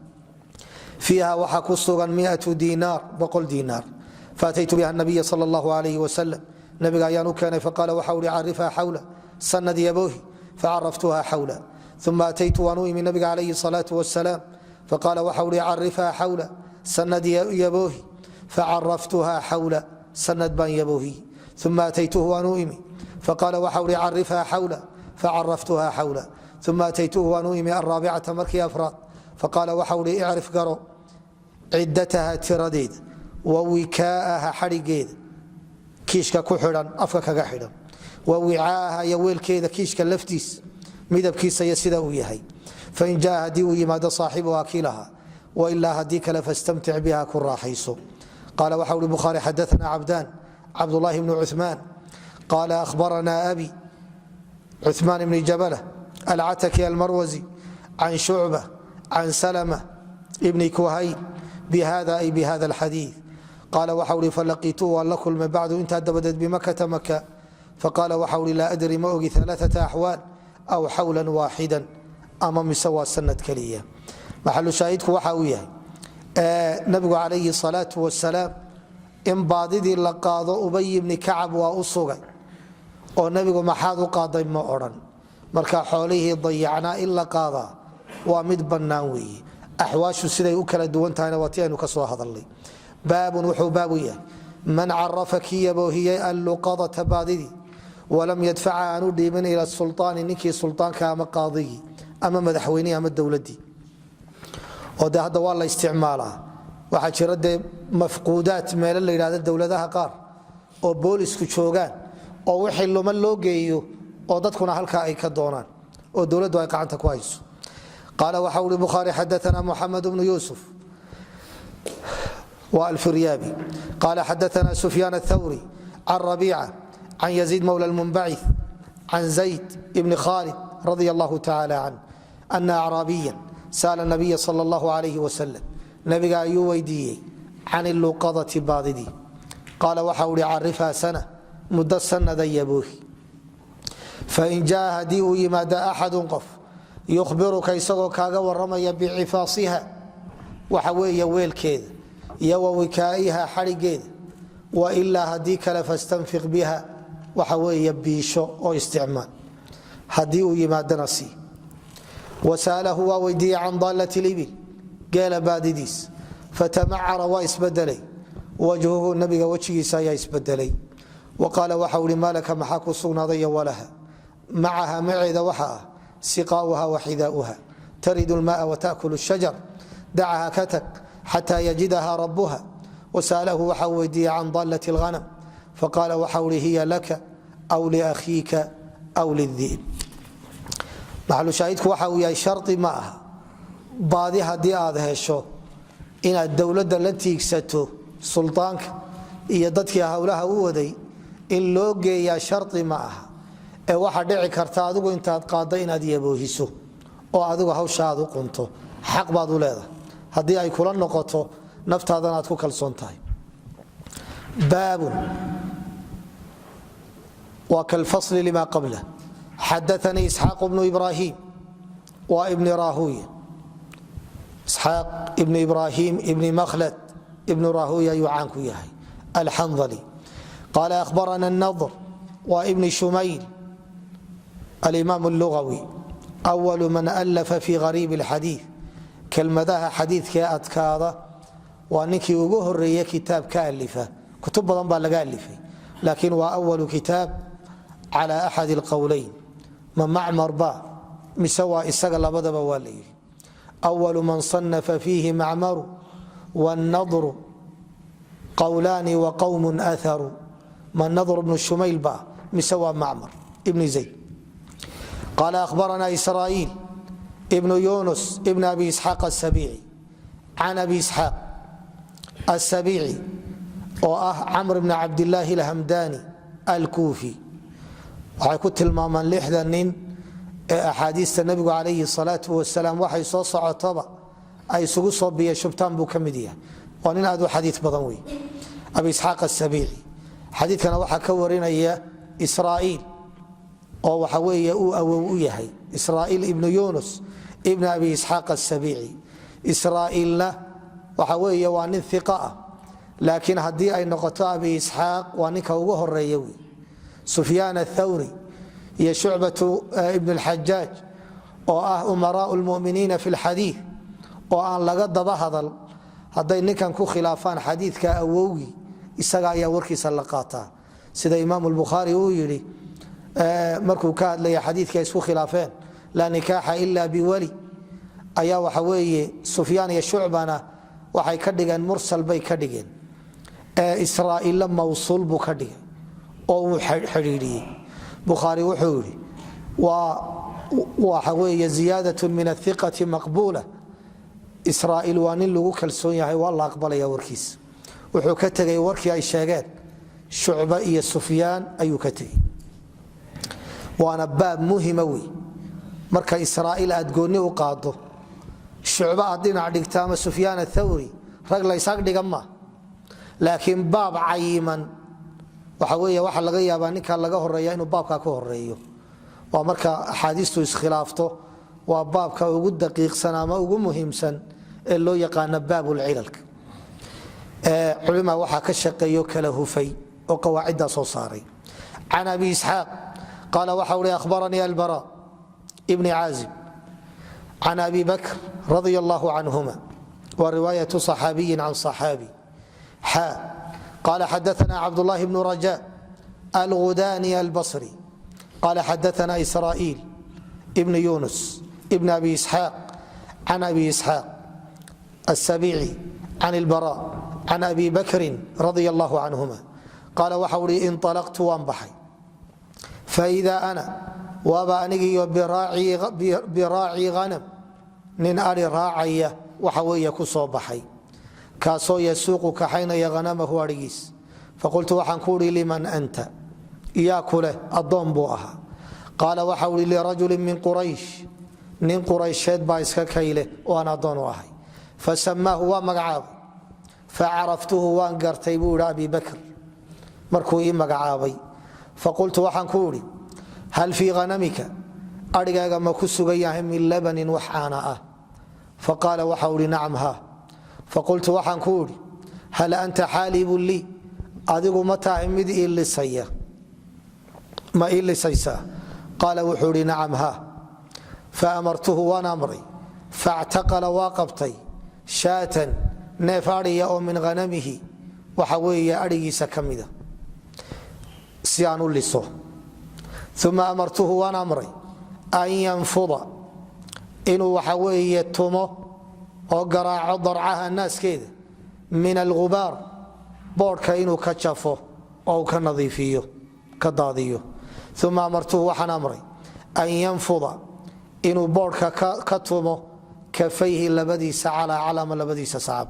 fiiha waxaa ku sugan 100 diinaar 100 diinaar faataytu biha nabiya sal allahu alayh wasalam nabiga ayaan u keenay faqaala waxa ui carifha xawla sanad yaboohi facaraftuha xawla uma ataytu waan u imi nabiga calayhi salaau wasalaam faqaala waxa ui carifha xawla sanad yaboohi facaraftuha xawla sanad baan yaboohi uma ataytuhu waan u imi faqaala waxa ui carifha xawla facaraftuha xawla uma ataytuhu waan u imi araabicata markii afraad faqaala waxa ui icrif garo cidataha tiradeeda wa wikaa'aha xadhigeeda kiishka ku xidhan afka kaga xidhan wa wicaaha iyo weelkeeda kiishka laftiis midabkiisa iyo sida uu yahay fain jaa haddii uu yimaado saaxibuha kiilaha wailaa haddii kale fastamtic biha ku raaxayso qaala waxa ui bukhaari xadaana cabdaan cabdulahi bnu cuثmaan qaala ahbaranaa abi cuثmaan bni jabala alcataki almarwasi can shucba can salma bni kuhayl bihada ay bihada alxadiid qaala waxa ui falaqiituhu waan la kulmay bacdu intaa dabadeed bimakata maka faqaala waxa ui laa adri ma ogi aaaa axwaal aw xawlan waaxidan ama mise waa sanad keliya maxalu shaahidku waxa uu yahay nabigu calayhi salaau wasalaam in baadidii la qaado ubay bni kacab waa u sugay oo nabigu maxaad u qaaday ma odhan marka xoolihii dayacnaa in la qaadaa waa mid bannaan weeye axwaashu siday u kala duwan tahayna waa ti aynu ka soo hadalnay baabun wuxuu baabu yahay man carafa kii yaboohiyey alluqadata baadidii walam yadfaca aanu dhiibin ila sulaani ninkii sulaanka ama qaadigii ama madaxweynihii ama dowladii oo de hadda waa la isticmaalaa waxaa jira dee mafquudaat meelo la yidhahda dowladaha qaar oo boolisku joogaan oo wixii luma loo geeyo oo dadkuna halkaa ay ka doonaan oo dowladdu ay gacanta ku hayso qaala waxa uri bukhaari xadaana muxamed bnu yuusuf wa alfiryaabi qaala xadaana sufyaan athawri can rabiica can yaziid mowla lmunbacith can zayd bni khaalid radia allahu tacaala can ana acraabiyan sa'ala nabiya sal allahu alayh wasalam nabiga ayuu weydiiyey can iluqadati baadidii qaala waxa uhi carifha sana muddo sanada yaboohi fain jaa haddii uu yimaado axadun qof yukhbiruka isagoo kaaga waramaya bicifaasiha waxa weeye weelkeeda iyo wa wikaa'iha xadhigeeda wailaa haddii kale fastanfiq biha waxa weeye biisho oo isticmaal haddii uu yimaadana sii wasa'alahu waa weydiiyey can daallat libil geela baadidiis fatamacara waa isbedelay wajhuhu nabiga wajigiisa ayaa isbedelay waqaala waxa uri maalaka maxaa ku sugnaaday walaha macaha maceeda waxa ah siqaauha waxidaauha taridu lmaaa wataakulu shajar dacaha ka tag xataa yajidaha rabuha wasaalahu waxa weydiiyey can dallat lghanam faqaala waxa uri hiya laka aw liakhiika aw lidiib maxalushaahidku waxa uu yahay shardi ma aha baadi haddii aad hesho inaad dowladda la tiigsato suldaanka iyo dadkii howlaha u waday in loo geeyaa shardi ma aha ee waxaa dhici karta adigu intaad qaadda inaad yaboohiso oo adigu hawsha aad u qunto xaq baad u leedahay haddii ay kula noqoto naftaadana aad ku kalsoon tahay baabun waa kalfasli lima qablah xadaanii isxaaq bnu ibraahim waa ibni rahuya isxaaq ibn ibraahim ibni makhlad ibnu rahuya ayuu caan ku yahay alxandali qaala ahbarana nadr waa ibni shumayl alimaam lugawi awalu man alafa fi gariib اlxadiid kelmadaha xadiidkee adkaada waa ninkii ugu horeeye kitaab ka alifa kutub badan baa laga alifay laakiin waa awalu kitaab cala axad اlqowleyn ma macmar ba mise waa isaga labadaba waa layidhi awalu man صanafa fiihi macmaru wاnnadru qowlaani waqowm aharu ma nadr bnu shumayl ba mise waa macmar ibni zayd qaala ahbarana israa'iil ibnu yunus ibn abi isxaaq asabici can abi isxaaq asabici oo ah camr bn cabdillaahi alhamdani alkuufi waxay ku tilmaamaan lixda nin ee axaadiista nebigu calayhi salaatu wasalaam waxay soo socotoba ay isugu soo biya shubtaan buu ka mid yahay waa nin aad u xadiid badan wey abi isxaaq asabici xadiidkana waxaa ka warinaya israa'iil oo waxa weeye uu awow u yahay israa'iil ibnu yunus ibn abi isxaaq asabici israa'iilna waxa weeye waa nin iqa ah laakiin haddii ay noqoto abi isxaaq waa ninka ugu horeeya wey sufyaan athawri iyo shucbatu ibn اlxajaaj oo ah umaraau lmuminiina fi lxadiid oo aan laga daba hadal hadday ninkan ku khilaafaan xadiidka awowgii isaga ayaa warkiisa la qaataa sida imaam lbukhaari uu yidhi markuu ka hadlaya xadiidka isku khilaafeen laa nikaaxa ila biwali ayaa waxa weeye sufyaan iyo shucbana waxay ka dhigeen mursal bay ka dhigeen israa'iilla mawsuul buu ka dhigay oo uu xidhiidhiyey bukhaari wuxuu yidhi waxa weeye ziyaadatun min athiqati maqbuula israa'iil waa nin lagu kalsoon yahay waa la aqbalaya warkiisa wuxuu ka tegey warkii ay sheegeen shucba iyo sufyaan ayuu ka tegey waana baab muhima wey marka israa'iil aad goonni u qaado shucba aad dhinac dhigta ama sufyaan athawri rag laysaag dhigan ma laakiin baab cayiman waxa weeye waxa laga yaabaa ninka laga horeeya inuu baabka ka horeeyo waa marka axaadiistu iskhilaafto waa baabka ugu daqiiqsan ama ugu muhiimsan ee loo yaqaano baabulcilalka culima waxaa ka shaqeeyo kala hufay oo qawaaciddaa soo saaray can abi isxaaq qaala waxa ui ahbaranii albara bni caazib can abi bakr radia allahu canhuma wa riwaayatu صaxaabiyin can صaxaabi xa qala xadaana cabdاllahi bnu raja algudani albصri qala xadaana israa'iil ibn yunus ibn abi isxaaq can abi isxaaq aلsabici can اlbara can abi bakri radia allahu canhuma qaala waxa uhi inطalaqtu waan baxay faida ana waaba anigiiyo biraaci hanam nin ari raacaya waxa weeye ku soo baxay kaasoo yasuuqu kaxaynaya hanamahu arigiis faqultu waxaan ku uhi liman anta yaa kuleh addoon buu ahaa qaala waxa uhi lirajulin min quraysh nin quraysheed baa iska kayle oo aan addoon u ahay fasamaahu waa magacaabay facaraftuhu waan gartay buu ihi abi bakr markuu ii magacaabay faqultu waxaan ku uhi hal fii hanamika arigaaga ma ku sugan yahay min labanin wax caana ah faqaala waxa uhi nacam ha faqultu waxaan ku uhi hal anta xaalibun lii adigu ma tahay mid ma ii lisaysaa qaala wuxuu ihi nacam ha faamartuhu waan amray faactaqala waa qabtay shaatan neef adhiya oo min hanamihi waxa weeye adhigiisa ka mida si aan u liso uma amartuhu waan amray an yanfuda inuu waxa weeye tumo oo garaaco darcaha naaskeeda min algubaar boodhka inuu ka jafo oo uu ka nadiifiyo ka daadiyo uma amartuhu waxaan amray an yanfuda inuu boodhka ka tumo kafayhi labadiisa calaa calama labadiisa sacab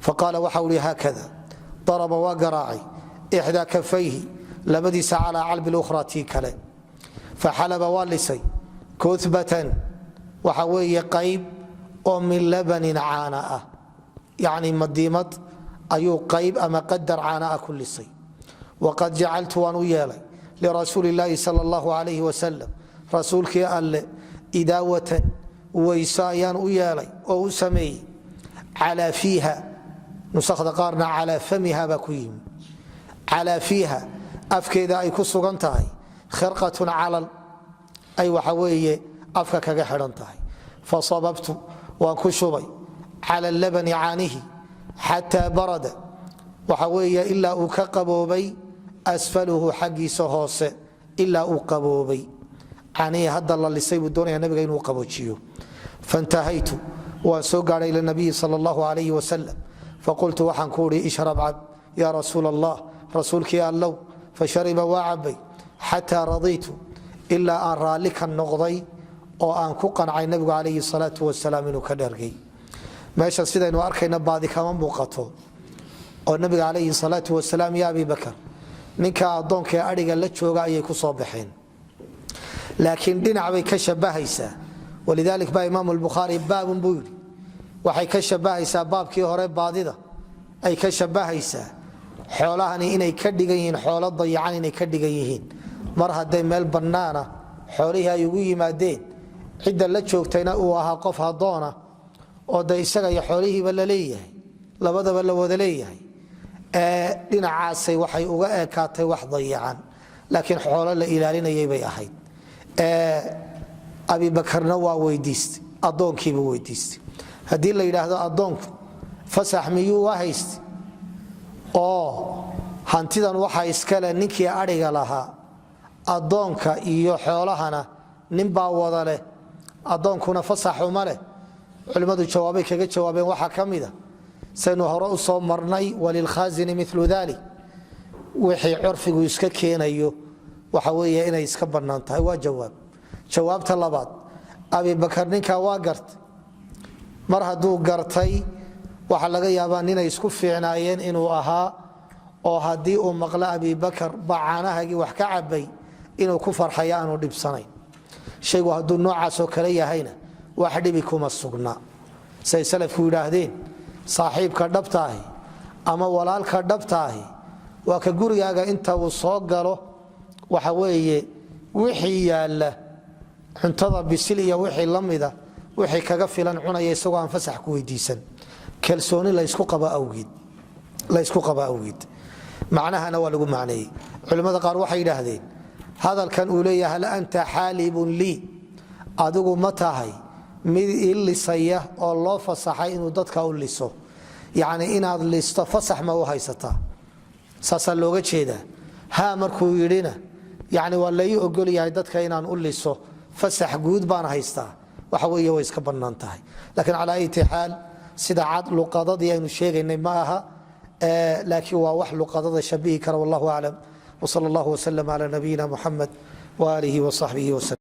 faqaala waxa ui haakada daraba waa garaacay ixdaa kafayhi labadiisa calaa calbi lukhraa tii kale faxalaba waa lisay kubatan waxa weeye qayb oo min labanin caana ah yacni madiimad ayuu qayb ama qadar caana ah ku lisay waqad jacaltu waan u yeelay lirasuuli illaahi sal allahu alayh wasalam rasuulkii alle idaawatan weyso ayaan u yeelay oo u sameeyey calaa fiiha nusakda qaarna calaa famiha baa ku yimi calaa fiiha afkeeda ay ku sugan tahay khirqatun calal ay waxa weeye afka kaga xidhan tahay fasababtu waan ku shubay cala labani caanihi xataa barada waxa weeye ilaa uu ka qaboobay asfaluhu xaggiisa hoose ilaa uu qaboobay caanihii hadda la lisay buu doonaya nabiga inuu qaboojiyo fantahaytu waan soo gaadhay ila nabiyi sal allahu alayh wasalam faqultu waxaan ku uhi ishrab cab yaa rasuul allah rasuulkii allow fashariba waa cabay xataa radiitu ilaa aan raalli ka noqday oo aan ku qancay nabigu calayhi salaatu wasalaam inuu ka dhergay meesha sidaynu arkayna baadi kama muuqato oo nabiga calayhi salaatu wasalaam ya abi bakar ninka addoonka ee adhiga la jooga ayay ku soo baxeen laakiin dhinac bay ka shabahaysaa walidalik baa imaam albukhaari baabun buu yidhi waxay ka shabahaysaa baabkii hore baadida ay ka shabahaysaa xoolahani inay ka dhigan yihiin xoolo dayacan inay ka dhigan yihiin mar hadday meel bannaana xoolihii ay ugu yimaadeen cidda la joogtayna uu ahaa qof addoona oo de isaga iyo xoolihiiba la leeyahay labadaba la wada leeyahay dhinacaasay waxay uga ekaatay wax dayacan laakiin xoolo la ilaalinayay bay ahayd abibakarna waa weydiistay addoonkiibuu weydiistay haddii la yidhaahdo addoonku fasax miyuu wa haystay oo hantidan waxa iskale ninkii adhiga lahaa addoonka iyo xoolahana ninbaa wada leh addoonkuna fasaxuma leh culimmadu jawaabay kaga jawaabeen waxaa ka mida saynu hore u soo marnay walilkhaasini milu dalik wixii curfigu iska keenayo waxa weeye inay iska bannaan tahay waa jawaabta labaad abibakar ninkaa waa gartay mar hadduu gartay waxaa laga yaabaa ninay isku fiicnaayeen inuu ahaa oo haddii uu maqlo abibakar bacaanahagii wax ka cabay inuu ku farxaya aanu dhibsanayn shaygu hadduu noocaasoo kale yahayna wax dhibi kuma sugna say salafku yidhaahdeen saaxiibka dhabtaahi ama walaalka dhabtaahi waa ka gurigaaga inta uu soo galo waxa weeye wixii yaalla cuntada bisil iyo wixii la mida wixii kaga filan cunaya isagoo aan fasax ku weydiisan kalsooni laysku qaba awgeed macnahana waa lagu macneeyey culimmada qaar waxay yidhaahdeen hadalkan uu leeyahay hal anta xaalibun lii adigu ma tahay mid ii lisaya oo loo fasaxay inuu dadka u liso yacni inaad listo fasax ma u haysataa saasaa looga jeedaa haa markuu yidhina yacni waa lai ogol yahay dadka inaan u liso fasax guud baan haystaa waxa weeye way iska bannaan tahay laakiin calaa ayati xaal sida cad luqadadii aynu sheegaynay ma aha laakiin waa wax luqadada shabihi kara wallahu aclam wsal allah wslm cala nabiyina muxamed waaalihi wasaxbihi wslm